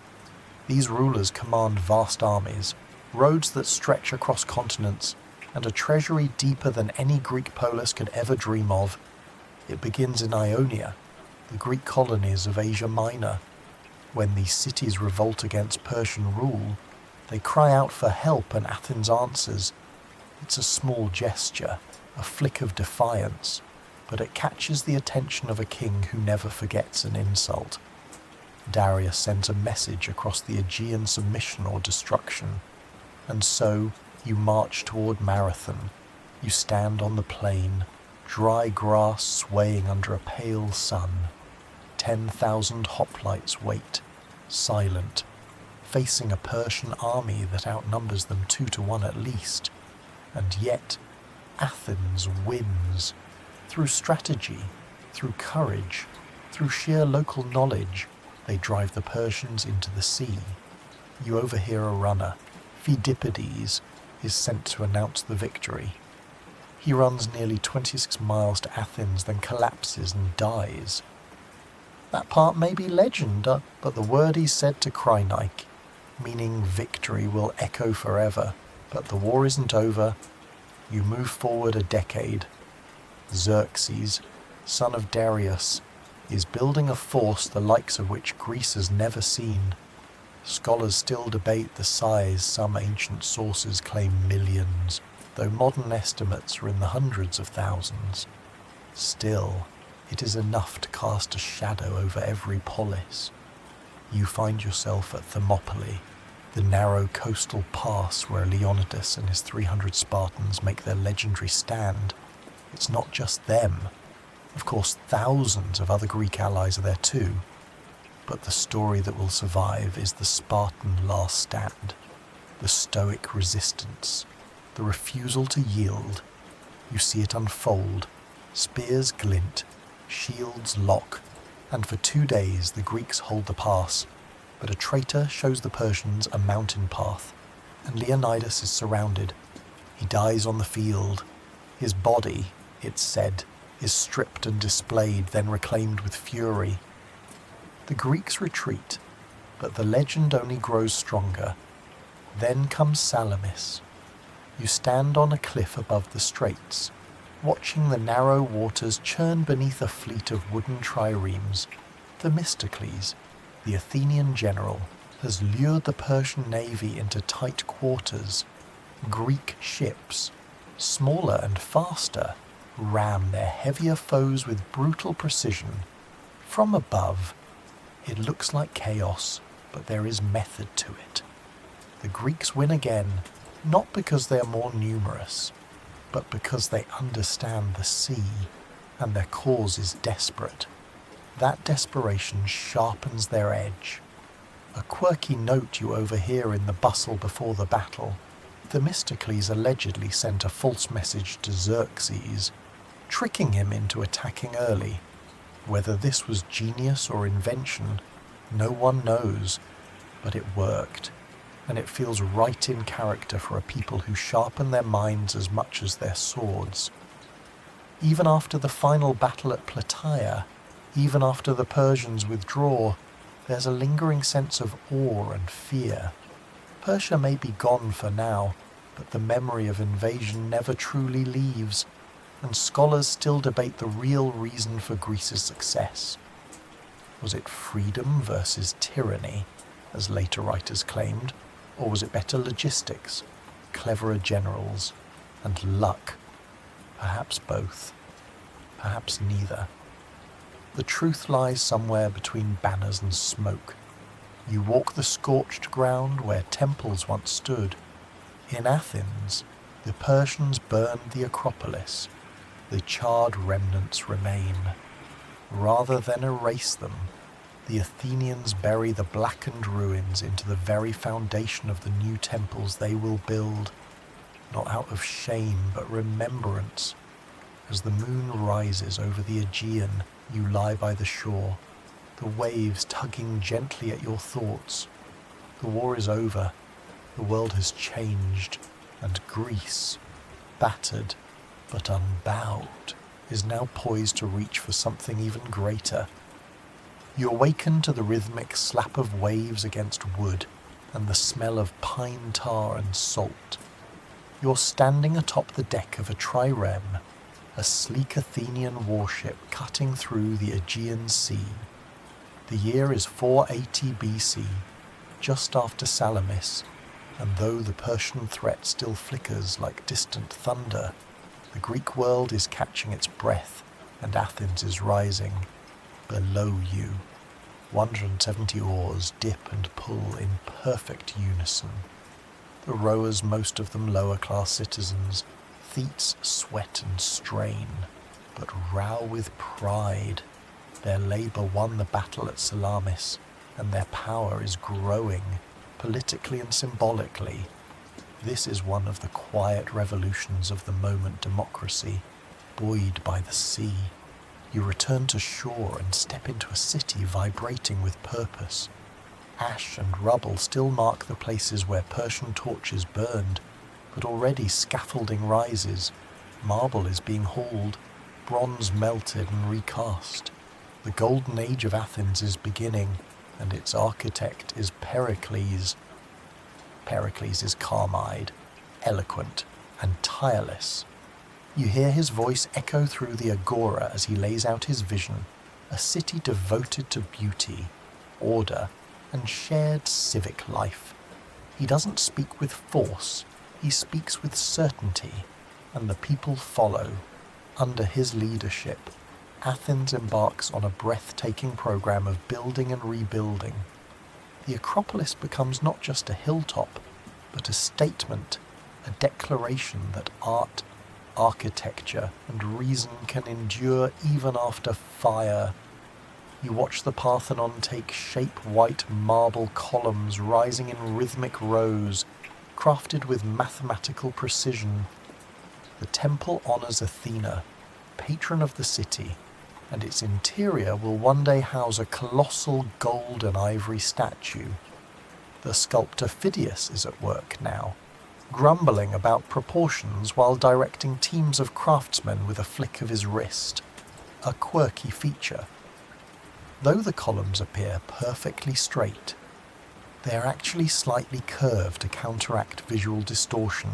These rulers command vast armies, roads that stretch across continents, and a treasury deeper than any Greek polis could ever dream of. It begins in Ionia, the Greek colonies of Asia Minor. When these cities revolt against Persian rule, they cry out for help, and Athens answers. It's a small gesture, a flick of defiance, but it catches the attention of a king who never forgets an insult. Darius sends a message across the Aegean submission or destruction, and so you march toward Marathon. You stand on the plain, dry grass swaying under a pale sun. 10,000 hoplites wait, silent, facing a Persian army that outnumbers them 2-1 at least. And yet, Athens wins. Through strategy, through courage, through sheer local knowledge, they drive the Persians into the sea. You overhear a runner. Pheidippides is sent to announce the victory. He runs nearly 26 miles to Athens, then collapses and dies. That part may be legend, but the word he said to Crynike, meaning victory, will echo forever. But the war isn't over. You move forward a decade. Xerxes, son of Darius, is building a force the likes of which Greece has never seen. Scholars still debate the size. Some ancient sources claim millions, though modern estimates are in the hundreds of thousands. Still, it is enough to cast a shadow over every polis. You find yourself at Thermopylae, the narrow coastal pass where Leonidas and his 300 Spartans make their legendary stand. It's not just them. Of course, thousands of other Greek allies are there too. But the story that will survive is the Spartan last stand, the stoic resistance, the refusal to yield. You see it unfold. Spears glint, shields lock, and for 2 days the Greeks hold the pass. But a traitor shows the Persians a mountain path, and Leonidas is surrounded. He dies on the field. His body, it's said, is stripped and displayed, then reclaimed with fury. The Greeks retreat, but the legend only grows stronger. Then comes Salamis. You stand on a cliff above the straits, watching the narrow waters churn beneath a fleet of wooden triremes. Themistocles, the Athenian general, has lured the Persian navy into tight quarters. Greek ships, smaller and faster, ram their heavier foes with brutal precision. From above, it looks like chaos, but there is method to it. The Greeks win again, not because they are more numerous, but because they understand the sea, and their cause is desperate. That desperation sharpens their edge. A quirky note you overhear in the bustle before the battle. Themistocles allegedly sent a false message to Xerxes, tricking him into attacking early. Whether this was genius or invention, no one knows, but it worked, and it feels right in character for a people who sharpen their minds as much as their swords. Even after the final battle at Plataea, even after the Persians withdraw, there's a lingering sense of awe and fear. Persia may be gone for now, but the memory of invasion never truly leaves, and scholars still debate the real reason for Greece's success. Was it freedom versus tyranny, as later writers claimed, or was it better logistics, cleverer generals, and luck? Perhaps both. Perhaps neither. The truth lies somewhere between banners and smoke. You walk the scorched ground where temples once stood. In Athens, the Persians burned the Acropolis. The charred remnants remain. Rather than erase them, the Athenians bury the blackened ruins into the very foundation of the new temples they will build, not out of shame but remembrance. As the moon rises over the Aegean, you lie by the shore, the waves tugging gently at your thoughts. The war is over, the world has changed, and Greece, battered but unbowed, is now poised to reach for something even greater. You awaken to the rhythmic slap of waves against wood and the smell of pine tar and salt. You're standing atop the deck of a trireme, a sleek Athenian warship cutting through the Aegean Sea. The year is 480 BC, just after Salamis, and though the Persian threat still flickers like distant thunder, the Greek world is catching its breath and Athens is rising. Below you, 170 oars dip and pull in perfect unison. The rowers, most of them lower-class citizens, Thetes sweat and strain, but row with pride. Their labour won the battle at Salamis, and their power is growing, politically and symbolically. This is one of the quiet revolutions of the moment democracy, buoyed by the sea. You return to shore and step into a city vibrating with purpose. Ash and rubble still mark the places where Persian torches burned, but already scaffolding rises, marble is being hauled, bronze melted and recast. The golden age of Athens is beginning, and its architect is Pericles. Pericles is calm-eyed, eloquent, and tireless. You hear his voice echo through the agora as he lays out his vision, a city devoted to beauty, order, and shared civic life. He doesn't speak with force, he speaks with certainty, and the people follow. Under his leadership, Athens embarks on a breathtaking program of building and rebuilding. The Acropolis becomes not just a hilltop, but a statement, a declaration that art, architecture, and reason can endure even after fire. You watch the Parthenon take shape, white marble columns rising in rhythmic rows, crafted with mathematical precision. The temple honors Athena, patron of the city, and its interior will one day house a colossal gold and ivory statue. The sculptor Phidias is at work now, grumbling about proportions while directing teams of craftsmen with a flick of his wrist, a quirky feature. Though the columns appear perfectly straight, they are actually slightly curved to counteract visual distortion.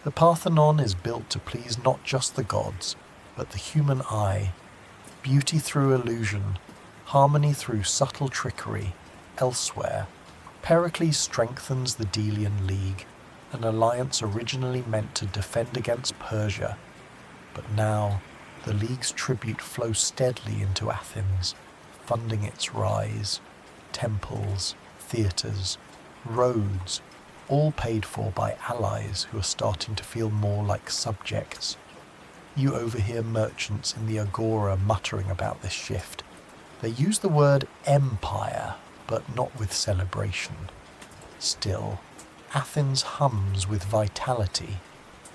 The Parthenon is built to please not just the gods, but the human eye. Beauty through illusion, harmony through subtle trickery. Elsewhere, Pericles strengthens the Delian League, an alliance originally meant to defend against Persia. But now, the League's tribute flows steadily into Athens, funding its rise. Temples, theatres, roads, all paid for by allies who are starting to feel more like subjects. You overhear merchants in the agora muttering about this shift. They use the word empire, but not with celebration. Still, Athens hums with vitality.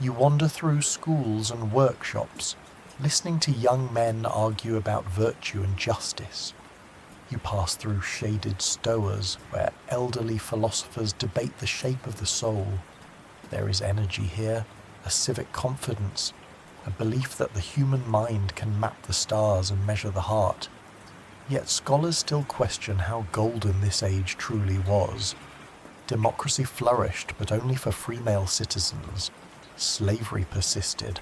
You wander through schools and workshops, listening to young men argue about virtue and justice. You pass through shaded stoas where elderly philosophers debate the shape of the soul. There is energy here, a civic confidence, a belief that the human mind can map the stars and measure the heart. Yet scholars still question how golden this age truly was. Democracy flourished, but only for free male citizens. Slavery persisted.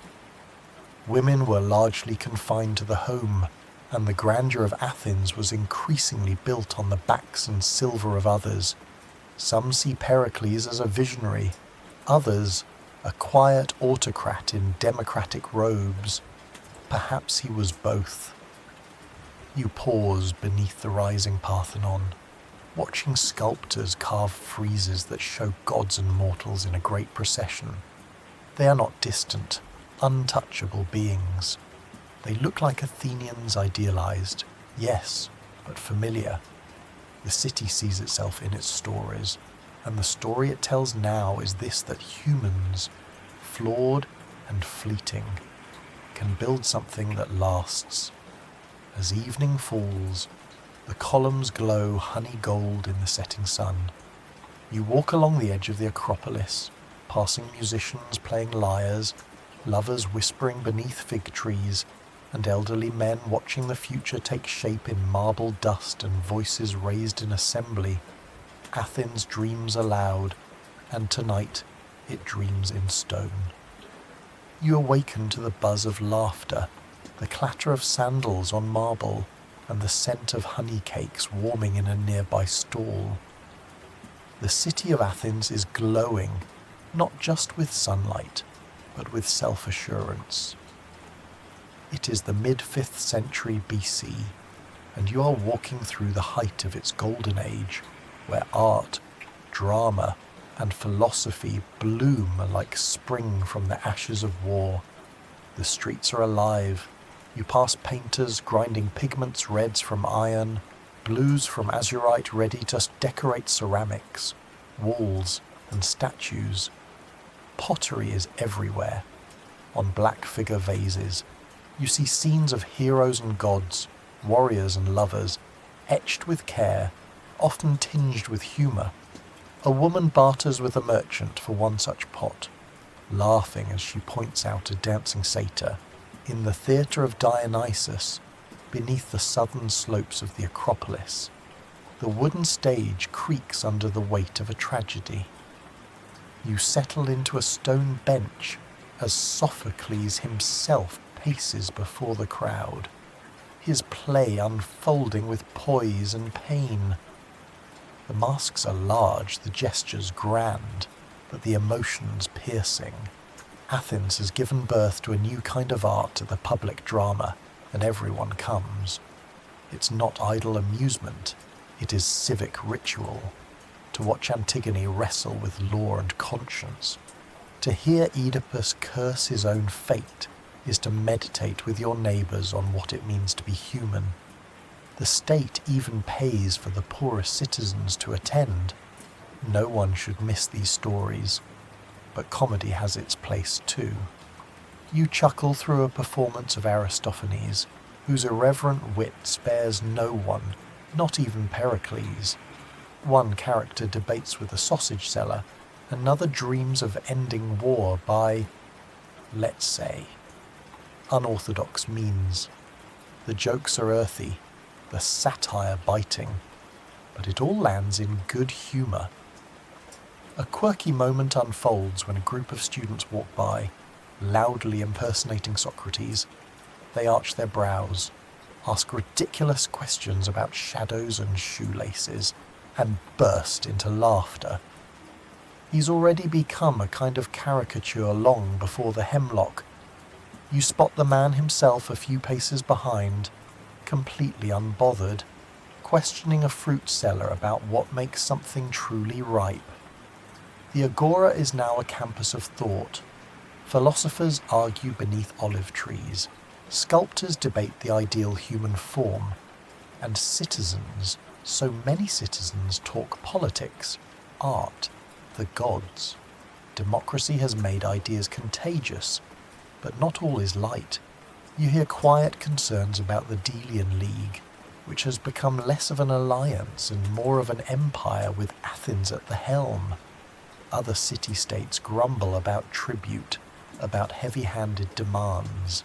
Women were largely confined to the home, and the grandeur of Athens was increasingly built on the backs and silver of others. Some see Pericles as a visionary, others a quiet autocrat in democratic robes. Perhaps he was both. You pause beneath the rising Parthenon, watching sculptors carve friezes that show gods and mortals in a great procession. They are not distant, untouchable beings. They look like Athenians idealized, yes, but familiar. The city sees itself in its stories, and the story it tells now is this: that humans, flawed and fleeting, can build something that lasts. As evening falls, the columns glow honey gold in the setting sun. You walk along the edge of the Acropolis, passing musicians playing lyres, lovers whispering beneath fig trees, and elderly men watching the future take shape in marble dust and voices raised in assembly. Athens dreams aloud, and tonight it dreams in stone. You awaken to the buzz of laughter, the clatter of sandals on marble, and the scent of honey cakes warming in a nearby stall. The city of Athens is glowing, not just with sunlight, but with self-assurance. It is the mid-5th century BC, and you are walking through the height of its golden age, where art, drama, and philosophy bloom like spring from the ashes of war. The streets are alive. You pass painters grinding pigments reds from iron, blues from azurite ready to decorate ceramics, walls, and statues. Pottery is everywhere. On black figure vases, you see scenes of heroes and gods, warriors and lovers, etched with care, often tinged with humour. A woman barters with a merchant for one such pot, laughing as she points out a dancing satyr in the theatre of Dionysus beneath the southern slopes of the Acropolis. The wooden stage creaks under the weight of a tragedy. You settle into a stone bench as Sophocles himself paces before the crowd, his play unfolding with poise and pain. The masks are large, the gestures grand, but the emotions piercing. Athens has given birth to a new kind of art at the public drama, and everyone comes. It's not idle amusement, it is civic ritual. To watch Antigone wrestle with law and conscience, to hear Oedipus curse his own fate, is to meditate with your neighbours on what it means to be human. The state even pays for the poorest citizens to attend. No one should miss these stories, but comedy has its place too. You chuckle through a performance of Aristophanes, whose irreverent wit spares no one, not even Pericles. One character debates with a sausage seller, another dreams of ending war by, let's say, unorthodox means. The jokes are earthy, the satire biting, but it all lands in good humour. A quirky moment unfolds when a group of students walk by, loudly impersonating Socrates. They arch their brows, ask ridiculous questions about shadows and shoelaces, and burst into laughter. He's already become a kind of caricature long before the hemlock. You spot the man himself a few paces behind, completely unbothered, questioning a fruit seller about what makes something truly ripe. The agora is now a campus of thought. Philosophers argue beneath olive trees, sculptors debate the ideal human form, and citizens, so many citizens, talk politics, art, the gods. Democracy has made ideas contagious, but not all is light. You hear quiet concerns about the Delian League, which has become less of an alliance and more of an empire with Athens at the helm. Other city-states grumble about tribute, about heavy-handed demands.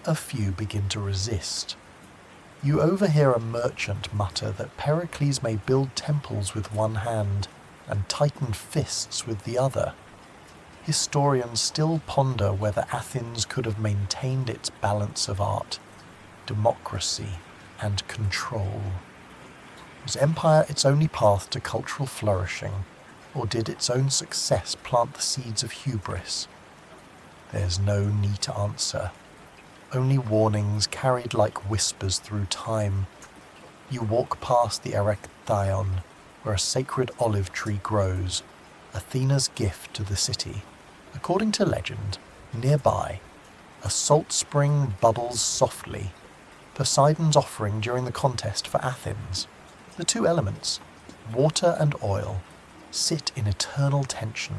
A few begin to resist. You overhear a merchant mutter that Pericles may build temples with one hand and tighten fists with the other. Historians still ponder whether Athens could have maintained its balance of art. democracy, and control. Was empire its only path to cultural flourishing, or did its own success plant the seeds of hubris? There's no neat answer, only warnings carried like whispers through time. You walk past the Erechtheion, where a sacred olive tree grows, Athena's gift to the city. According to legend, nearby, a salt spring bubbles softly, Poseidon's offering during the contest for Athens. The two elements, water and oil, sit in eternal tension,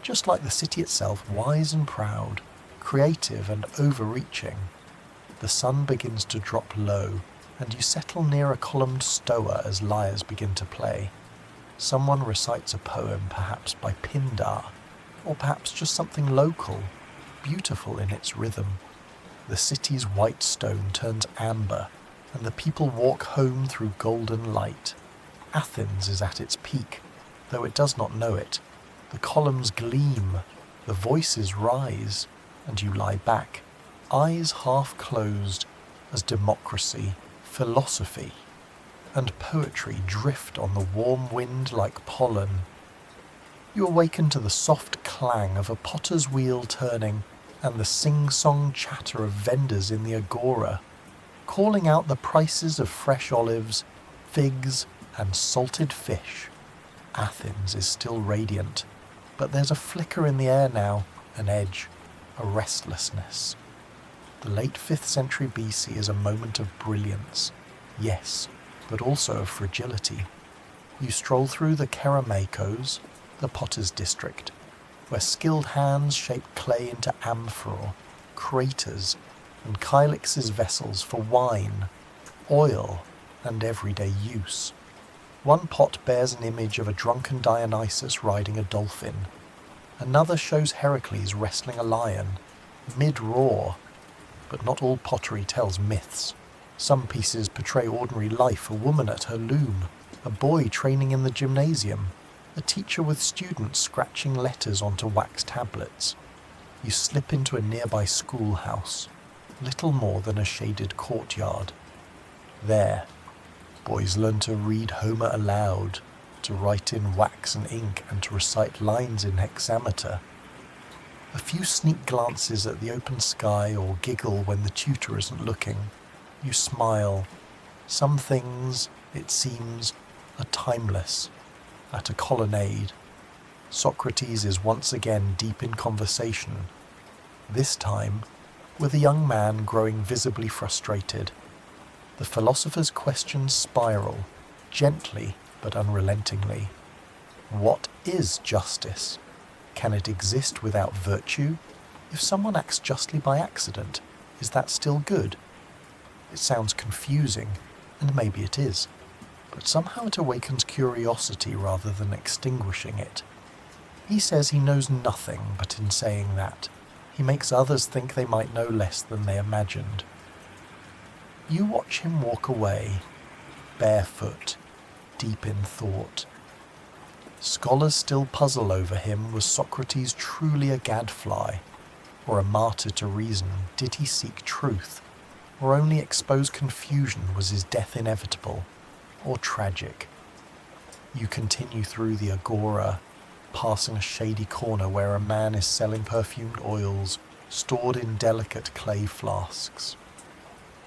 just like the city itself, wise and proud, creative and overreaching. The sun begins to drop low, and you settle near a columned stoa as lyres begin to play. Someone recites a poem, perhaps by Pindar, or perhaps just something local, beautiful in its rhythm. The city's white stone turns amber, and the people walk home through golden light. Athens is at its peak, though it does not know it. The columns gleam, the voices rise, and you lie back, eyes half closed, as democracy, philosophy, and poetry drift on the warm wind like pollen. You awaken to the soft clang of a potter's wheel turning and the sing-song chatter of vendors in the agora, calling out the prices of fresh olives, figs, and salted fish. Athens is still radiant, but there's a flicker in the air now, an edge, a restlessness. The late 5th century BC is a moment of brilliance, yes, but also of fragility. You stroll through the Kerameikos, the potter's district, where skilled hands shape clay into amphor, craters, and kylix's vessels for wine, oil, and everyday use. One pot bears an image of a drunken Dionysus riding a dolphin. Another shows Heracles wrestling a lion, mid-roar. But not all pottery tells myths. Some pieces portray ordinary life, a woman at her loom, a boy training in the gymnasium, a teacher with students scratching letters onto wax tablets. You slip into a nearby schoolhouse, little more than a shaded courtyard. There, boys learn to read Homer aloud, to write in wax and ink, and to recite lines in hexameter. A few sneak glances at the open sky or giggle when the tutor isn't looking. You smile. Some things, it seems, are timeless. At a colonnade, Socrates is once again deep in conversation, this time with a young man growing visibly frustrated. The philosopher's questions spiral, gently but unrelentingly. What is justice? Can it exist without virtue? If someone acts justly by accident, is that still good? It sounds confusing, and maybe it is, but somehow it awakens curiosity rather than extinguishing it. He says he knows nothing, but in saying that, he makes others think they might know less than they imagined. You watch him walk away, barefoot, deep in thought. Scholars still puzzle over him. Was Socrates truly a gadfly, or a martyr to reason? Did he seek truth, or only expose confusion? Was his death inevitable, or tragic? You continue through the agora, passing a shady corner where a man is selling perfumed oils stored in delicate clay flasks.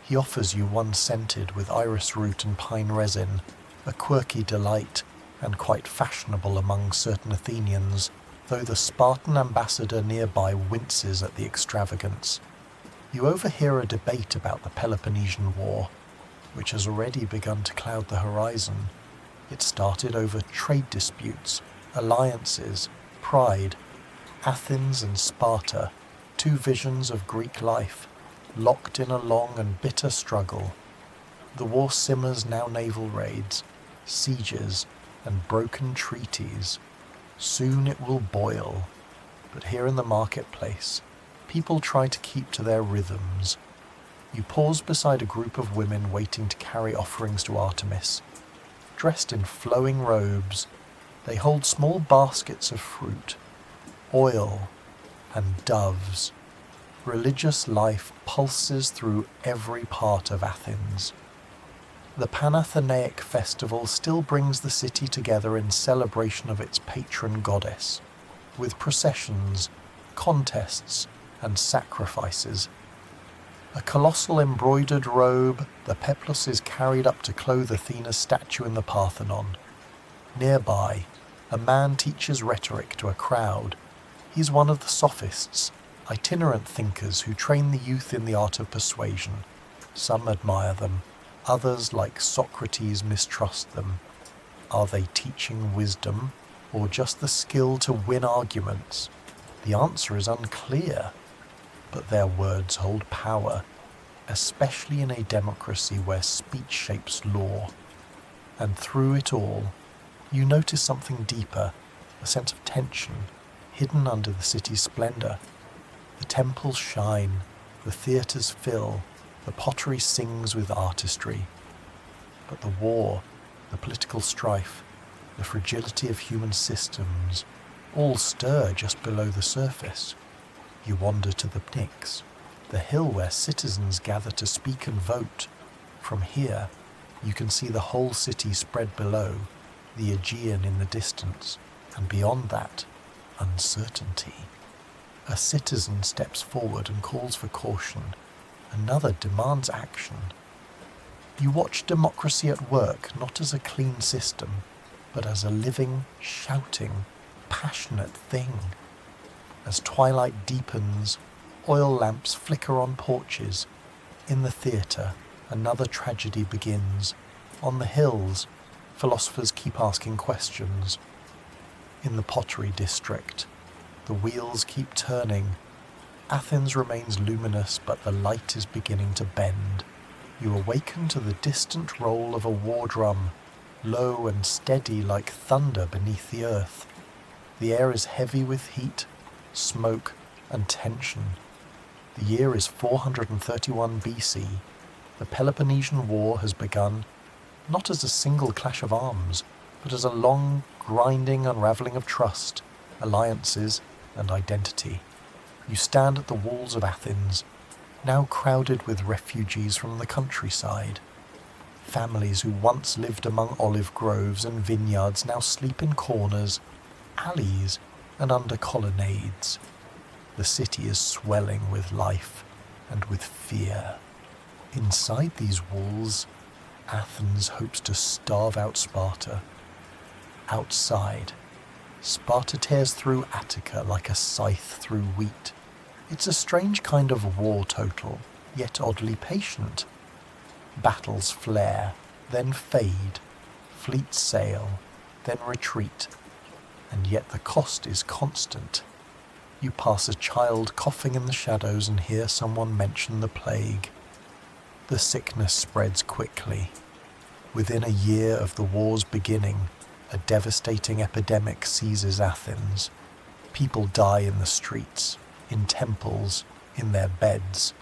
He offers you one scented with iris root and pine resin, a quirky delight and quite fashionable among certain Athenians, though the Spartan ambassador nearby winces at the extravagance. You overhear a debate about the Peloponnesian War, which has already begun to cloud the horizon. It started over trade disputes, alliances, pride. Athens and Sparta, two visions of Greek life, locked in a long and bitter struggle. The war simmers, now naval raids, sieges, and broken treaties. Soon it will boil, but here in the marketplace, people try to keep to their rhythms. You pause beside a group of women waiting to carry offerings to Artemis. Dressed in flowing robes, they hold small baskets of fruit, oil, and doves. religious life pulses through every part of Athens. The Panathenaic festival still brings the city together in celebration of its patron goddess, with processions, contests, and sacrifices. A colossal embroidered robe, the peplos is carried up to clothe Athena's statue in the Parthenon. Nearby, a man teaches rhetoric to a crowd. He's one of the sophists, itinerant thinkers who train the youth in the art of persuasion. Some admire them, others, like Socrates, mistrust them. Are they teaching wisdom, or just the skill to win arguments? The answer is unclear, but their words hold power, especially in a democracy where speech shapes law. And through it all, you notice something deeper, a sense of tension, hidden under the city's splendor. The temples shine, the theaters fill, the pottery sings with artistry. But the war, the political strife, the fragility of human systems, all stir just below the surface. You wander to the Pnyx, the hill where citizens gather to speak and vote. From here, you can see the whole city spread below, the Aegean in the distance, and beyond that, uncertainty. A citizen steps forward and calls for caution. Another demands action. You watch democracy at work, not as a clean system, but as a living, shouting, passionate thing. As twilight deepens, oil lamps flicker on porches. In the theatre, another tragedy begins. On the hills, philosophers keep asking questions. In the pottery district, the wheels keep turning. Athens remains luminous, but the light is beginning to bend. You awaken to the distant roll of a war drum, low and steady like thunder beneath the earth. The air is heavy with heat, smoke, and tension. The year is 431 BC. The Peloponnesian War has begun, not as a single clash of arms, but as a long, grinding unraveling of trust, alliances, and identity. You stand at the walls of Athens, now crowded with refugees from the countryside. Families who once lived among olive groves and vineyards now sleep in corners, alleys, and under colonnades. The city is swelling with life and with fear. Inside these walls, Athens hopes to starve out Sparta. Outside, Sparta tears through Attica like a scythe through wheat. It's a strange kind of war total, yet oddly patient. Battles flare, then fade, fleets sail, then retreat, and yet the cost is constant. You pass a child coughing in the shadows and hear someone mention the plague. The sickness spreads quickly. Within a year of the war's beginning, a devastating epidemic seizes Athens. People die in the streets, in temples, in their beds.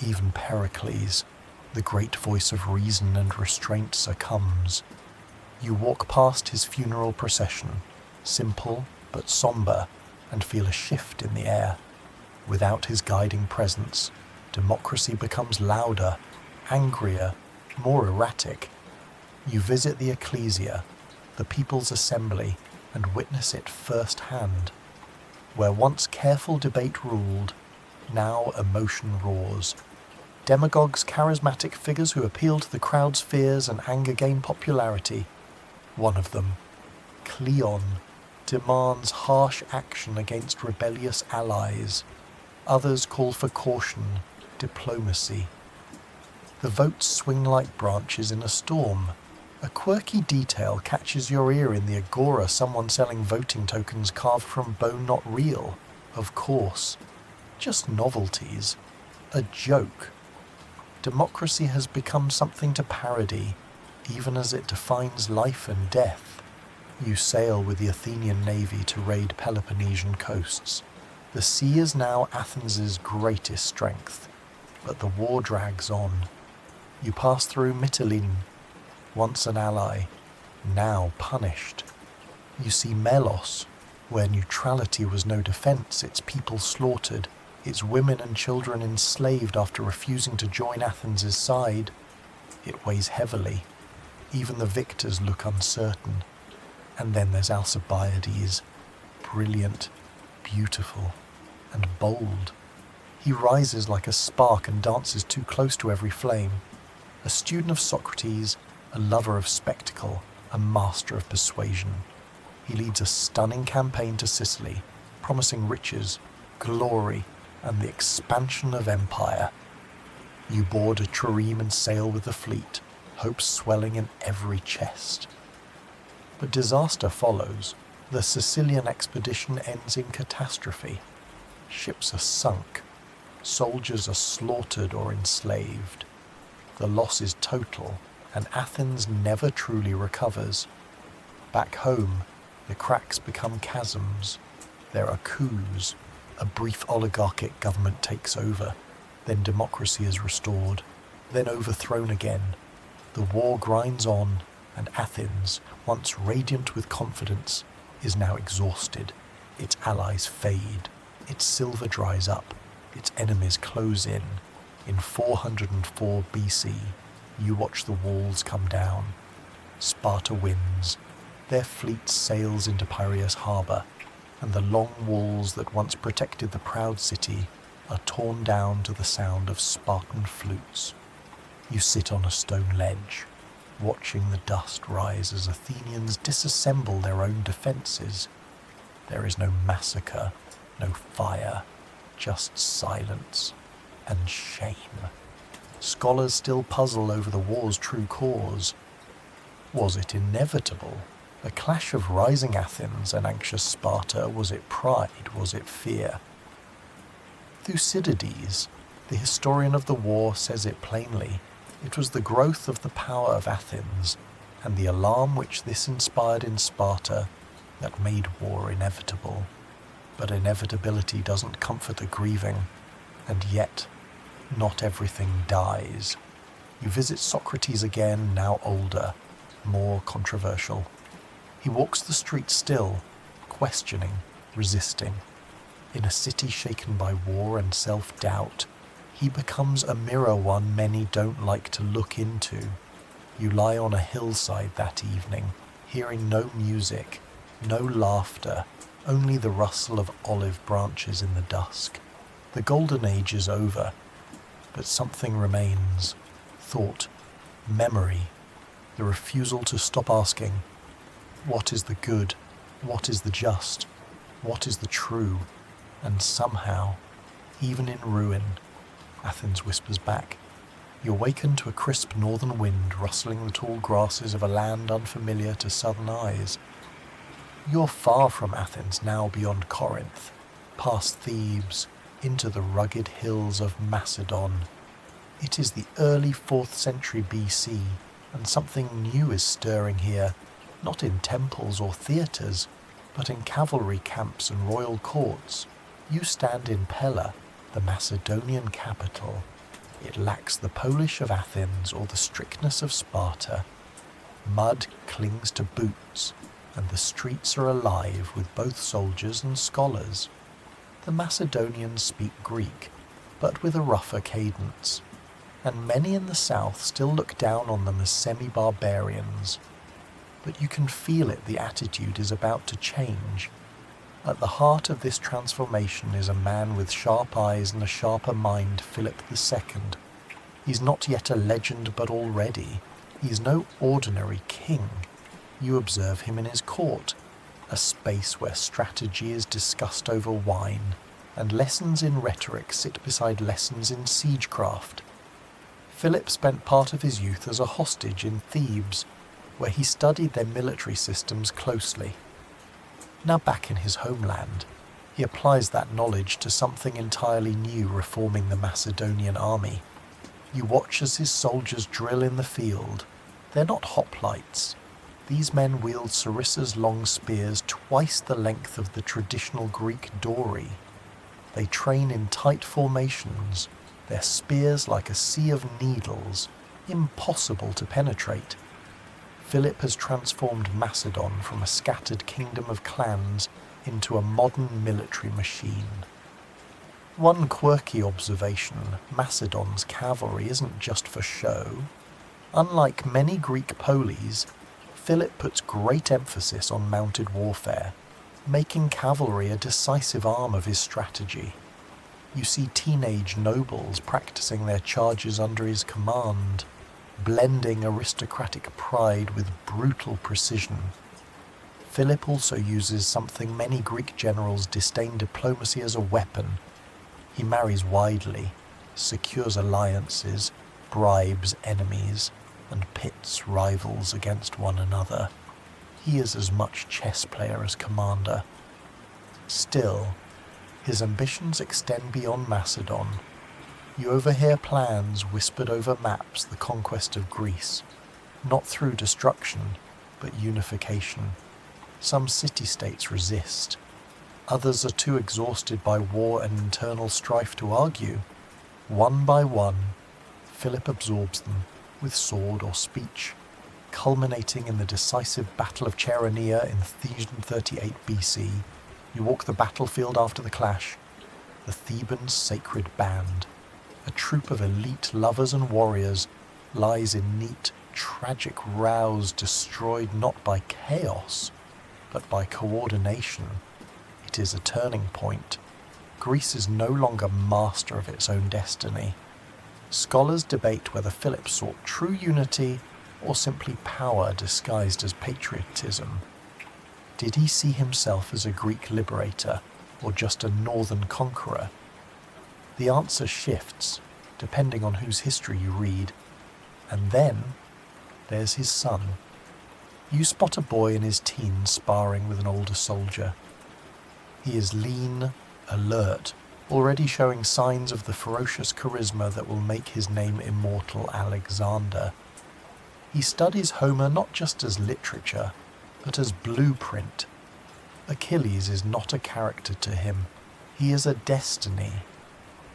Even Pericles, the great voice of reason and restraint, succumbs. You walk past his funeral procession, simple but somber, and feel a shift in the air. Without his guiding presence, democracy becomes louder, angrier, more erratic. You visit the ecclesia, the people's assembly, and witness it firsthand. Where once careful debate ruled, now emotion roars. Demagogues, charismatic figures who appeal to the crowd's fears and anger gain popularity. One of them, Cleon, demands harsh action against rebellious allies. Others call for caution, diplomacy. The votes swing like branches in a storm. A quirky detail catches your ear in the agora, someone selling voting tokens carved from bone not real. Of course. Just novelties. A joke. Democracy has become something to parody, even as it defines life and death. You sail with the Athenian navy to raid Peloponnesian coasts. The sea is now Athens' greatest strength, but the war drags on. You pass through Mytilene, once an ally, now punished. You see Melos, where neutrality was no defense, its people slaughtered, its women and children enslaved after refusing to join Athens' side. It weighs heavily. Even the victors look uncertain. And then there's Alcibiades, brilliant, beautiful, and bold. He rises like a spark and dances too close to every flame. A student of Socrates, a lover of spectacle, a master of persuasion. He leads a stunning campaign to Sicily, promising riches, glory, and the expansion of empire. You board a trireme and sail with the fleet, hopes swelling in every chest. But disaster follows. The Sicilian expedition ends in catastrophe. Ships are sunk. Soldiers are slaughtered or enslaved. The loss is total, and Athens never truly recovers. Back home, the cracks become chasms. There are coups. A brief oligarchic government takes over. Then democracy is restored. Then overthrown again. The war grinds on, and Athens, once radiant with confidence, is now exhausted. Its allies fade. Its silver dries up. Its enemies close in. In 404 BC, you watch the walls come down. Sparta wins. Their fleet sails into Piraeus harbour, and the long walls that once protected the proud city are torn down to the sound of Spartan flutes. You sit on a stone ledge, watching the dust rise as Athenians disassemble their own defences. There is no massacre, no fire, just silence and shame. Scholars still puzzle over the war's true cause. Was it inevitable? A clash of rising Athens and anxious Sparta? Was it pride? Was it fear? Thucydides, the historian of the war, says it plainly. It was the growth of the power of Athens and the alarm which this inspired in Sparta that made war inevitable. But inevitability doesn't comfort the grieving, and yet not everything dies. You visit Socrates again, now older, more controversial. He walks the streets still, questioning, resisting. In a city shaken by war and self-doubt, he becomes a mirror one many don't like to look into. You lie on a hillside that evening, hearing no music, no laughter, only the rustle of olive branches in the dusk. The golden age is over, but something remains. Thought, memory, the refusal to stop asking, what is the good? What is the just? What is the true? And somehow, even in ruin, Athens whispers back. You awaken to a crisp northern wind rustling the tall grasses of a land unfamiliar to southern eyes. You're far from Athens now, beyond Corinth, past Thebes, into the rugged hills of Macedon. It is the early 4th century BC, and something new is stirring here, not in temples or theatres, but in cavalry camps and royal courts. You stand in Pella, the Macedonian capital. It lacks the polish of Athens or the strictness of Sparta. Mud clings to boots, and the streets are alive with both soldiers and scholars. The Macedonians speak Greek, but with a rougher cadence, and many in the south still look down on them as semi-barbarians. But you can feel it, the attitude is about to change. At the heart of this transformation is a man with sharp eyes and a sharper mind, Philip II. He's not yet a legend, but already. He's no ordinary king. You observe him in his court, a space where strategy is discussed over wine, and lessons in rhetoric sit beside lessons in siegecraft. Philip spent part of his youth as a hostage in Thebes, where he studied their military systems closely. Now back in his homeland, he applies that knowledge to something entirely new, reforming the Macedonian army. You watch as his soldiers drill in the field. They're not hoplites. These men wield Sarissa's long spears twice the length of the traditional Greek dory. They train in tight formations, their spears like a sea of needles, impossible to penetrate. Philip has transformed Macedon from a scattered kingdom of clans into a modern military machine. One quirky observation: Macedon's cavalry isn't just for show. Unlike many Greek poleis, Philip puts great emphasis on mounted warfare, making cavalry a decisive arm of his strategy. You see teenage nobles practicing their charges under his command, blending aristocratic pride with brutal precision. Philip also uses something many Greek generals disdain: diplomacy as a weapon. He marries widely, secures alliances, bribes enemies, and pits rivals against one another. He is as much chess player as commander. Still, his ambitions extend beyond Macedon. You overhear plans whispered over maps: the conquest of Greece, not through destruction, but unification. Some city-states resist. Others are too exhausted by war and internal strife to argue. One by one, Philip absorbs them with sword or speech, culminating in the decisive Battle of Chaeronea in 338 BC. You walk the battlefield after the clash. The Theban sacred band, a troop of elite lovers and warriors, lies in neat, tragic rows, destroyed not by chaos, but by coordination. It is a turning point. Greece is no longer master of its own destiny. Scholars debate whether Philip sought true unity or simply power disguised as patriotism. Did he see himself as a Greek liberator or just a northern conqueror? The answer shifts, depending on whose history you read. And then, there's his son. You spot a boy in his teens sparring with an older soldier. He is lean, alert, already showing signs of the ferocious charisma that will make his name immortal: Alexander. He studies Homer not just as literature, but as blueprint. Achilles is not a character to him, he is a destiny.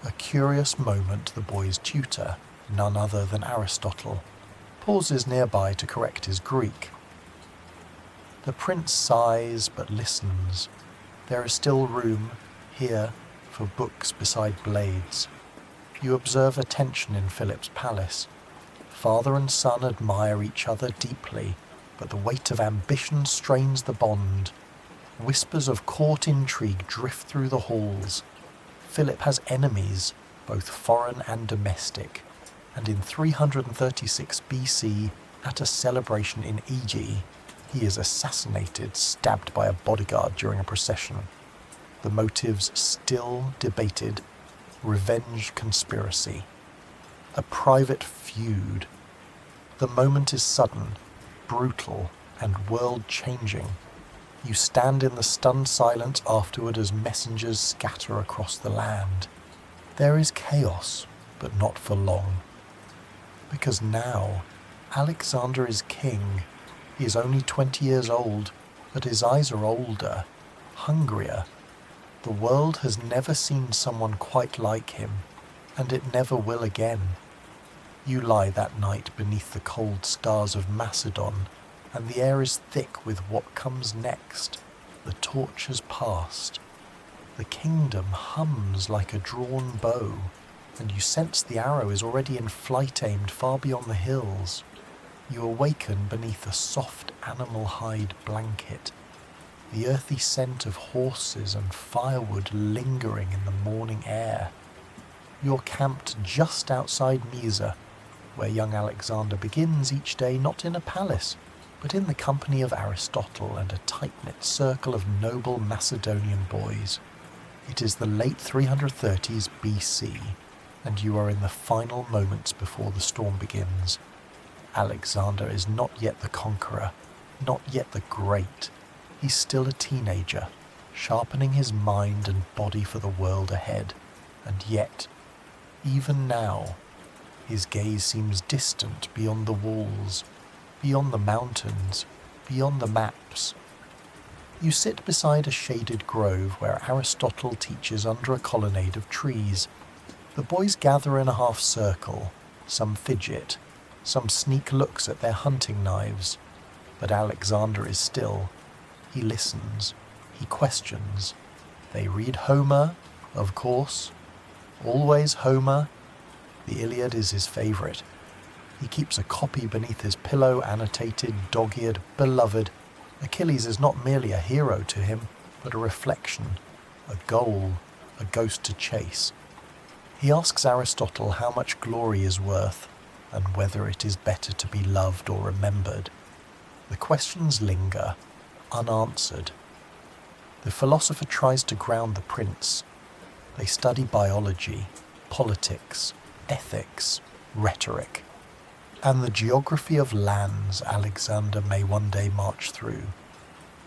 A curious moment, the boy's tutor, none other than Aristotle, pauses nearby to correct his Greek. The prince sighs but listens. There is still room, here, for books beside blades. You observe a tension in Philip's palace. Father and son admire each other deeply, but the weight of ambition strains the bond. Whispers of court intrigue drift through the halls. Philip has enemies, both foreign and domestic, and in 336 BC, at a celebration in Aegae, he is assassinated, stabbed by a bodyguard during a procession. The motives still debated: revenge conspiracy, a private feud. The moment is sudden, brutal, and world-changing. You stand in the stunned silence afterward as messengers scatter across the land. There is chaos, but not for long. Because now, Alexander is king. He is only 20 years old, but his eyes are older, hungrier. The world has never seen someone quite like him, and it never will again. You lie that night beneath the cold stars of Macedon, and the air is thick with what comes next. The torch has passed. The kingdom hums like a drawn bow, and you sense the arrow is already in flight, aimed far beyond the hills. You awaken beneath a soft animal hide blanket, the earthy scent of horses and firewood lingering in the morning air. You're camped just outside Mycenae, where young Alexander begins each day not in a palace, but in the company of Aristotle and a tight-knit circle of noble Macedonian boys. It is the late 330s BC, and you are in the final moments before the storm begins. Alexander is not yet the conqueror, not yet the great. He's still a teenager, sharpening his mind and body for the world ahead. And yet, even now, his gaze seems distant beyond the walls, beyond the mountains, beyond the maps. You sit beside a shaded grove where Aristotle teaches under a colonnade of trees. The boys gather in a half circle, some fidget, some sneak looks at their hunting knives. But Alexander is still. He listens. He questions. They read Homer, of course, Always Homer. The Iliad is his favourite. He keeps a copy beneath his pillow, annotated, dog-eared, beloved. Achilles is not merely a hero to him, but a reflection, a goal, a ghost to chase. He asks Aristotle how much glory is worth, and whether it is better to be loved or remembered. The questions linger, unanswered. The philosopher tries to ground the prince. They study biology, politics, ethics, rhetoric, and the geography of lands Alexander may one day march through.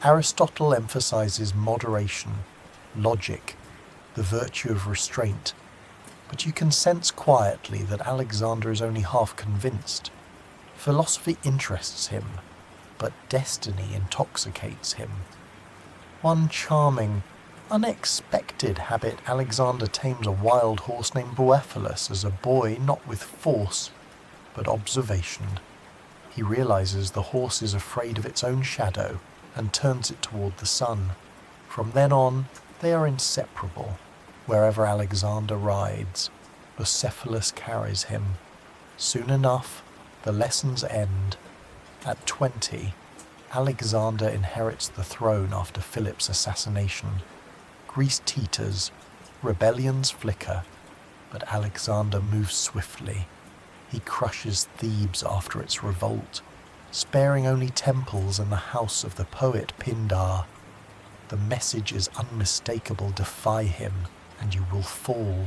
Aristotle emphasizes moderation, logic, the virtue of restraint, but you can sense quietly that Alexander is only half convinced. Philosophy interests him, but destiny intoxicates him. One charming, unexpected habit, Alexander tames a wild horse named Boephalus as a boy, not with force, but observation. He realizes the horse is afraid of its own shadow and turns it toward the sun. From then on, they are inseparable. Wherever Alexander rides, Bucephalus carries him. Soon enough, the lessons end. At 20, Alexander inherits the throne after Philip's assassination. Greece teeters, rebellions flicker, but Alexander moves swiftly. He crushes Thebes after its revolt, sparing only temples and the house of the poet Pindar. The message is unmistakable: defy him, and you will fall.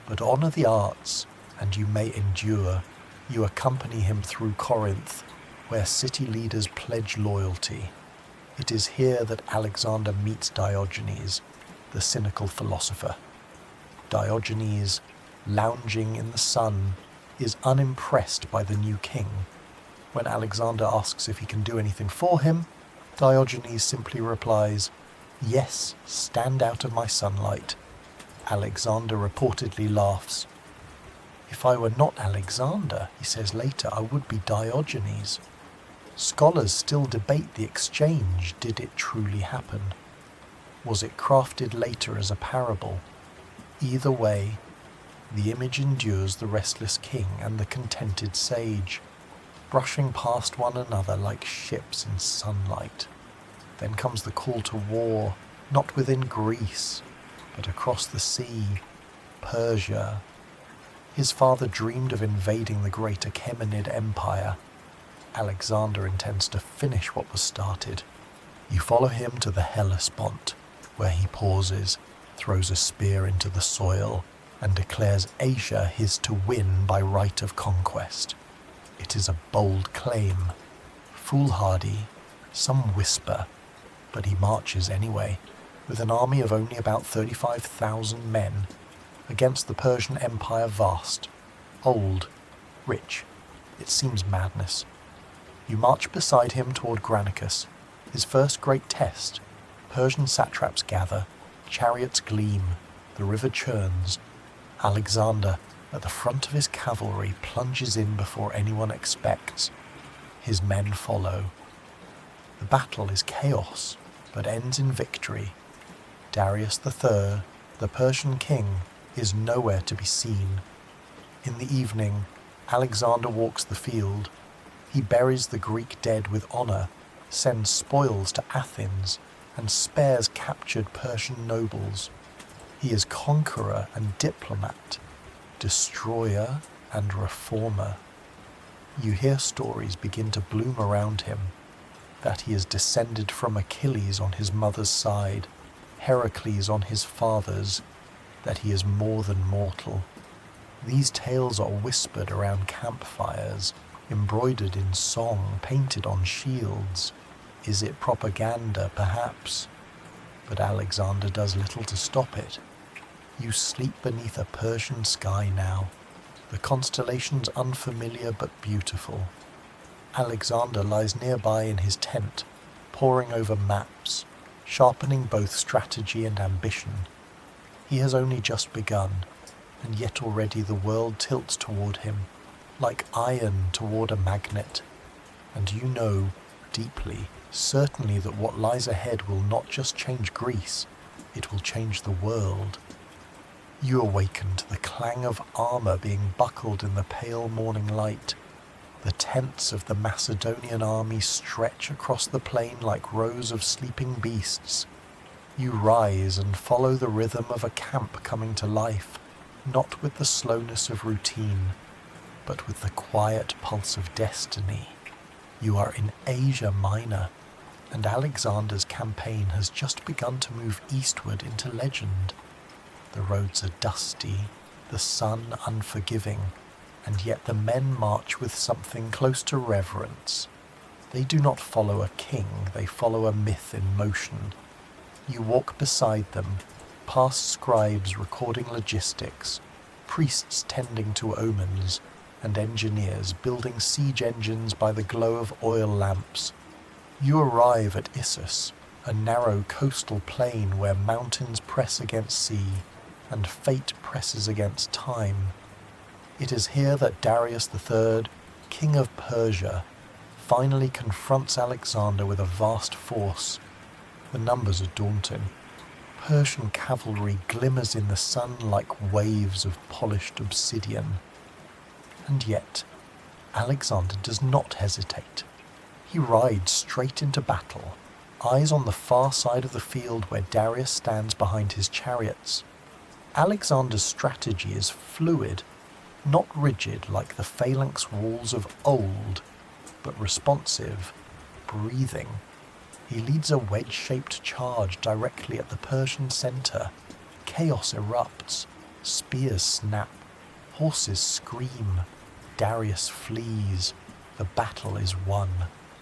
But honor the arts, and you may endure. You accompany him through Corinth, where city leaders pledge loyalty. It is here that Alexander meets Diogenes, the cynical philosopher. Diogenes, lounging in the sun, is unimpressed by the new king. When Alexander asks if he can do anything for him, Diogenes simply replies, "Yes, stand out of my sunlight." Alexander reportedly laughs. "If I were not Alexander," he says later, "I would be Diogenes." Scholars still debate the exchange. Did it truly happen? Was it crafted later as a parable? Either way, the image endures the restless king and the contented sage, brushing past one another like ships in sunlight. Then comes the call to war, not within Greece, but across the sea, Persia. His father dreamed of invading the great Achaemenid Empire. Alexander intends to finish what was started. You follow him to the Hellespont, where he pauses, throws a spear into the soil, and declares Asia his to win by right of conquest. It is a bold claim, foolhardy, some whisper, but he marches anyway, with an army of only about 35,000 men, against the Persian Empire vast, old, rich. It seems madness. You march beside him toward Granicus, his first great test. Persian satraps gather, chariots gleam, the river churns. Alexander, at the front of his cavalry, plunges in before anyone expects. His men follow. The battle is chaos, but ends in victory. Darius III, the Persian king, is nowhere to be seen. In the evening, Alexander walks the field. He buries the Greek dead with honor, sends spoils to Athens, and spares captured Persian nobles. He is conqueror and diplomat, destroyer and reformer. You hear stories begin to bloom around him, that he is descended from Achilles on his mother's side, Heracles on his father's, that he is more than mortal. These tales are whispered around campfires, embroidered in song, painted on shields. Is it propaganda? Perhaps. But Alexander does little to stop it. You sleep beneath a Persian sky now, the constellations unfamiliar but beautiful. Alexander lies nearby in his tent, poring over maps, sharpening both strategy and ambition. He has only just begun, and yet already the world tilts toward him, like iron toward a magnet. And you know, deeply, certainly, that what lies ahead will not just change Greece, it will change the world. You awaken to the clang of armour being buckled in the pale morning light. The tents of the Macedonian army stretch across the plain like rows of sleeping beasts. You rise and follow the rhythm of a camp coming to life, not with the slowness of routine, but with the quiet pulse of destiny. You are in Asia Minor, and Alexander's campaign has just begun to move eastward into legend. The roads are dusty, the sun unforgiving, and yet the men march with something close to reverence. They do not follow a king, they follow a myth in motion. You walk beside them, past scribes recording logistics, priests tending to omens, and engineers building siege engines by the glow of oil lamps. You arrive at Issus, a narrow coastal plain where mountains press against sea, and fate presses against time. It is here that Darius III, king of Persia, finally confronts Alexander with a vast force. The numbers are daunting. Persian cavalry glimmers in the sun like waves of polished obsidian. And yet, Alexander does not hesitate. He rides straight into battle, eyes on the far side of the field where Darius stands behind his chariots. Alexander's strategy is fluid, not rigid like the phalanx walls of old, but responsive, breathing. He leads a wedge-shaped charge directly at the Persian center. Chaos erupts, spears snap, horses scream, Darius flees. The battle is won,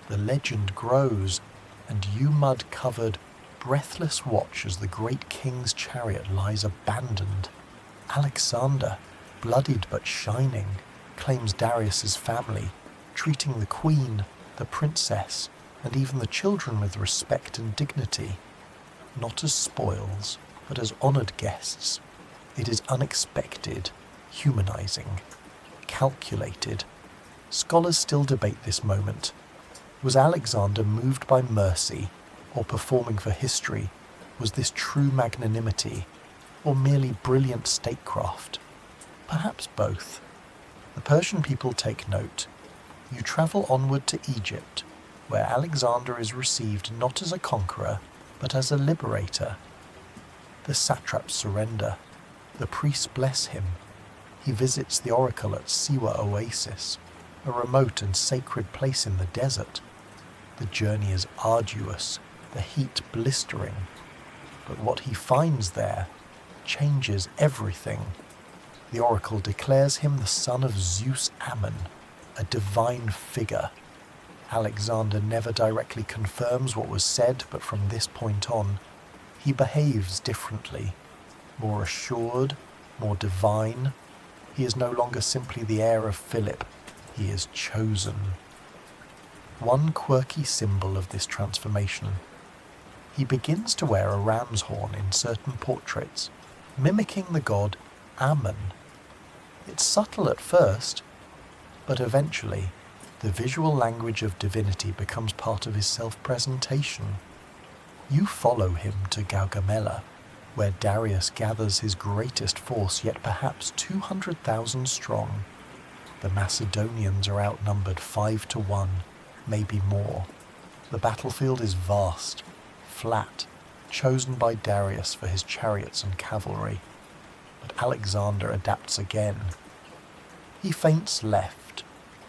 the legend grows, and you mud-covered, breathless watch as the great king's chariot lies abandoned. Alexander, bloodied but shining, claims Darius's family, treating the queen, the princess, and even the children with respect and dignity, not as spoils, but as honoured guests. It is unexpected, humanizing, calculated. Scholars still debate this moment. Was Alexander moved by mercy, or performing for history? Was this true magnanimity, or merely brilliant statecraft? Perhaps both. The Persian people take note. You travel onward to Egypt, where Alexander is received not as a conqueror, but as a liberator. The satraps surrender. The priests bless him. He visits the oracle at Siwa Oasis, a remote and sacred place in the desert. The journey is arduous, the heat blistering, but what he finds there changes everything. The oracle declares him the son of Zeus Ammon, a divine figure. Alexander never directly confirms what was said, but from this point on, he behaves differently, more assured, more divine. He is no longer simply the heir of Philip, he is chosen. One quirky symbol of this transformation. He begins to wear a ram's horn in certain portraits, mimicking the god Ammon. It's subtle at first, but eventually the visual language of divinity becomes part of his self-presentation. You follow him to Gaugamela, where Darius gathers his greatest force, yet perhaps 200,000 strong. The Macedonians are outnumbered 5-1, maybe more. The battlefield is vast, flat, chosen by Darius for his chariots and cavalry. But Alexander adapts again. He feints left,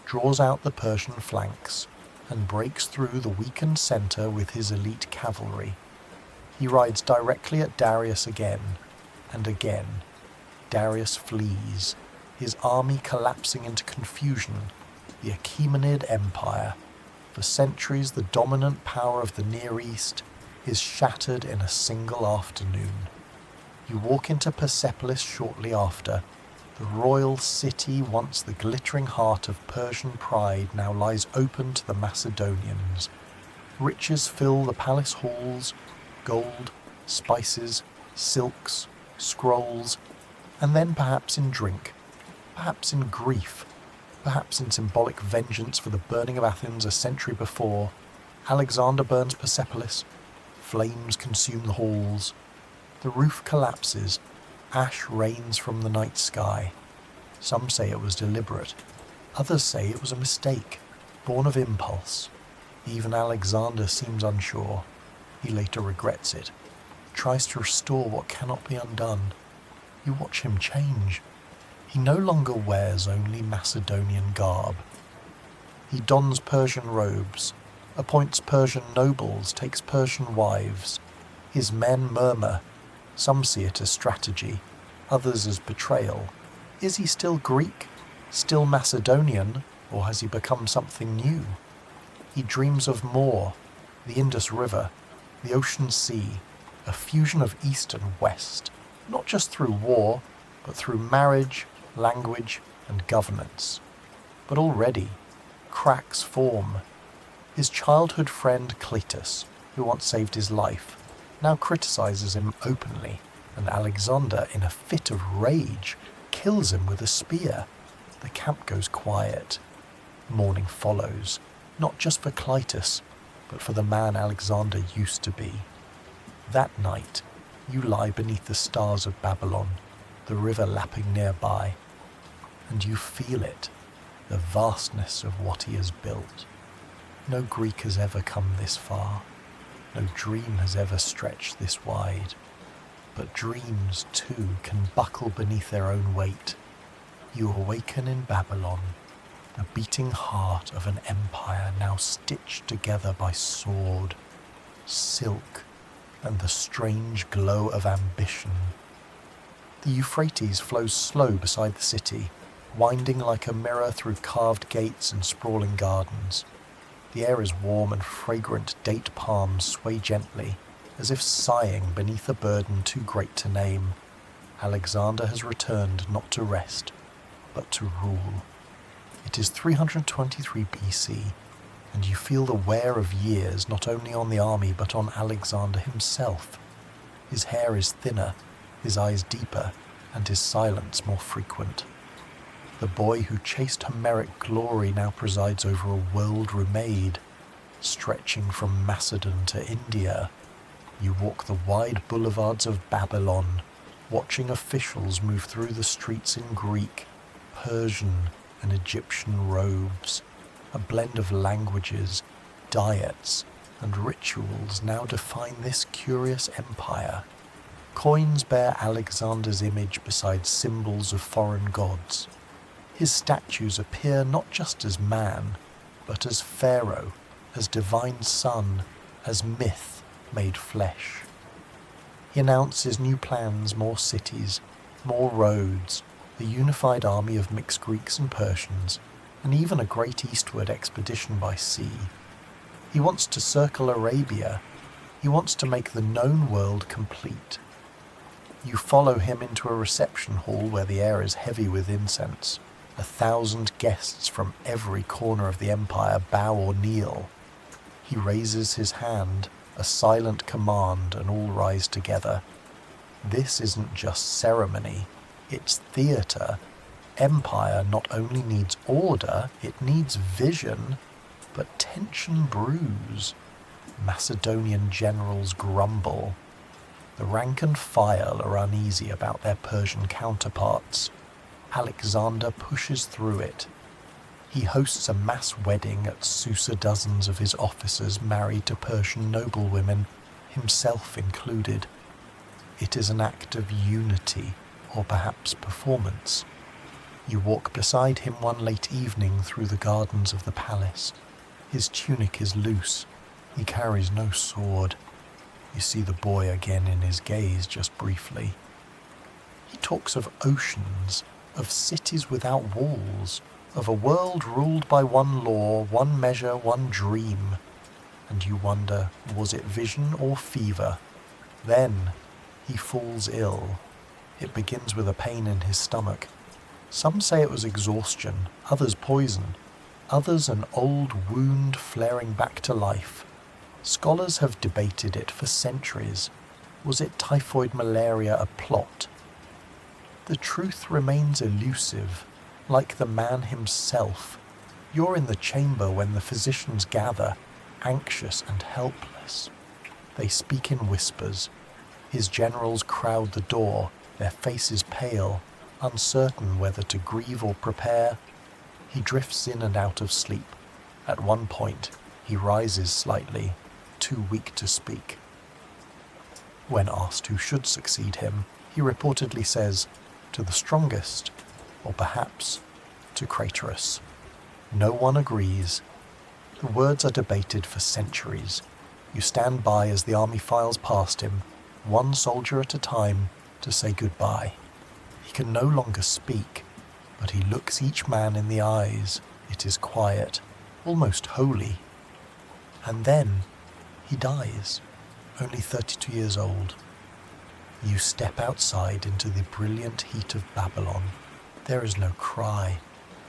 draws out the Persian flanks, and breaks through the weakened center with his elite cavalry. He rides directly at Darius again, and again. Darius flees, his army collapsing into confusion. The Achaemenid Empire, for centuries the dominant power of the Near East, is shattered in a single afternoon. You walk into Persepolis shortly after. The royal city, once the glittering heart of Persian pride, now lies open to the Macedonians. Riches fill the palace halls, gold, spices, silks, scrolls, and then perhaps in drink, perhaps in grief, perhaps in symbolic vengeance for the burning of Athens a century before, Alexander burns Persepolis, flames consume the halls, the roof collapses, Ash rains from the night sky. Some say it was deliberate. Others say it was a mistake, born of impulse. Even Alexander seems unsure. He later regrets it, tries to restore what cannot be undone. You watch him change. He no longer wears only Macedonian garb. He dons Persian robes, appoints Persian nobles, takes Persian wives. His men murmur. Some see it as strategy, others as betrayal. Is he still Greek, still Macedonian, or has he become something new? He dreams of more, the Indus River, the ocean sea, a fusion of east and west, not just through war, but through marriage, language, and governance. But already, cracks form. His childhood friend Cletus, who once saved his life, now criticizes him openly, and Alexander, in a fit of rage, kills him with a spear. The camp goes quiet. Mourning follows, not just for Cletus, but for the man Alexander used to be. That night, you lie beneath the stars of Babylon, the river lapping nearby, and you feel it, the vastness of what he has built. No Greek has ever come this far. No dream has ever stretched this wide. But dreams, too, can buckle beneath their own weight. You awaken in Babylon, the beating heart of an empire now stitched together by sword, silk, and the strange glow of ambition. The Euphrates flows slow beside the city, winding like a mirror through carved gates and sprawling gardens. The air is warm and fragrant date palms sway gently, as if sighing beneath a burden too great to name. Alexander has returned not to rest, but to rule. It is 323 BC, and you feel the wear of years not only on the army but on Alexander himself. His hair is thinner, his eyes deeper, and his silence more frequent. The boy who chased Homeric glory now presides over a world remade, stretching from Macedon to India. You walk the wide boulevards of Babylon, watching officials move through the streets in Greek, Persian, and Egyptian robes. A blend of languages, diets, and rituals now define this curious empire. Coins bear Alexander's image beside symbols of foreign gods. His statues appear not just as man, but as pharaoh, as divine son, as myth made flesh. He announces new plans, more cities, more roads, a unified army of mixed Greeks and Persians, and even a great eastward expedition by sea. He wants to circle Arabia. He wants to make the known world complete. You follow him into a reception hall where the air is heavy with incense. 1,000 guests from every corner of the empire bow or kneel. He raises his hand, a silent command, and all rise together. This isn't just ceremony, it's theatre. Empire not only needs order, it needs vision, but tension brews. Macedonian generals grumble. The rank and file are uneasy about their Persian counterparts. Alexander pushes through it. He hosts a mass wedding at Susa, dozens of his officers married to Persian noblewomen, himself included. It is an act of unity, or perhaps performance. You walk beside him one late evening through the gardens of the palace. His tunic is loose. He carries no sword. You see the boy again in his gaze just briefly. He talks of oceans, of cities without walls, of a world ruled by one law, one measure, one dream. And you wonder, was it vision or fever? Then he falls ill. It begins with a pain in his stomach. Some say it was exhaustion, others poison, others an old wound flaring back to life. Scholars have debated it for centuries. Was it typhoid malaria, a plot? The truth remains elusive, like the man himself. You're in the chamber when the physicians gather, anxious and helpless. They speak in whispers. His generals crowd the door, their faces pale, uncertain whether to grieve or prepare. He drifts in and out of sleep. At one point, he rises slightly, too weak to speak. When asked who should succeed him, he reportedly says, "To the strongest, or perhaps to Craterus." No one agrees. The words are debated for centuries. You stand by as the army files past him, one soldier at a time, to say goodbye. He can no longer speak, but he looks each man in the eyes. It is quiet, almost holy. And then he dies, only 32 years old. You step outside into the brilliant heat of Babylon. There is no cry,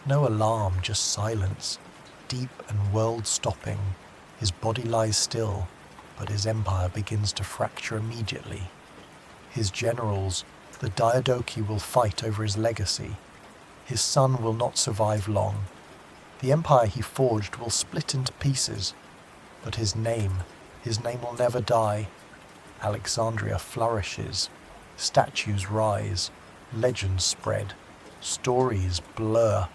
no alarm, just silence, deep and world-stopping. His body lies still, but his empire begins to fracture immediately. His generals, the Diadochi, will fight over his legacy. His son will not survive long. The empire he forged will split into pieces, but his name will never die. Alexandria flourishes, statues rise, legends spread, stories blur.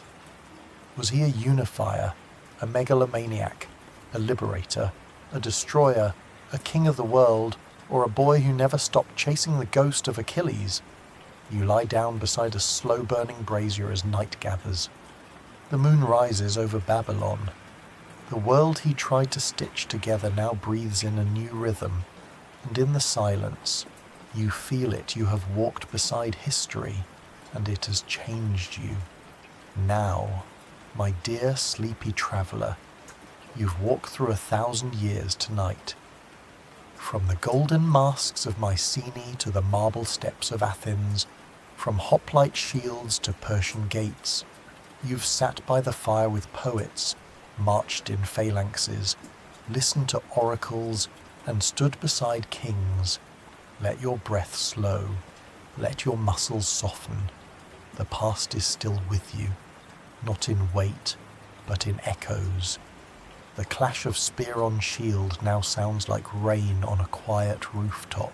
Was he a unifier, a megalomaniac, a liberator, a destroyer, a king of the world, or a boy who never stopped chasing the ghost of Achilles? You lie down beside a slow-burning brazier as night gathers. The moon rises over Babylon. The world he tried to stitch together now breathes in a new rhythm, and in the silence, you feel it. You have walked beside history, and it has changed you. Now, my dear sleepy traveller, you've walked through 1,000 years tonight. From the golden masks of Mycenae to the marble steps of Athens, from hoplite shields to Persian gates, you've sat by the fire with poets, marched in phalanxes, listened to oracles, and stood beside kings. Let your breath slow, let your muscles soften. The past is still with you, not in weight, but in echoes. The clash of spear on shield now sounds like rain on a quiet rooftop.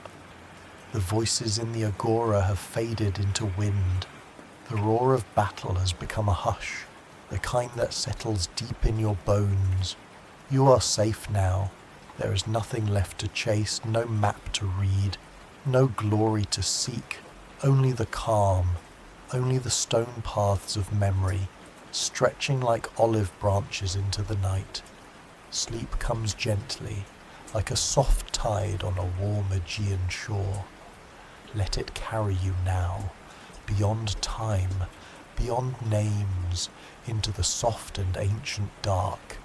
The voices in the agora have faded into wind. The roar of battle has become a hush, the kind that settles deep in your bones. You are safe now. There is nothing left to chase, no map to read, no glory to seek, only the calm, only the stone paths of memory, stretching like olive branches into the night. Sleep comes gently, like a soft tide on a warm Aegean shore. Let it carry you now, beyond time, beyond names, into the soft and ancient dark.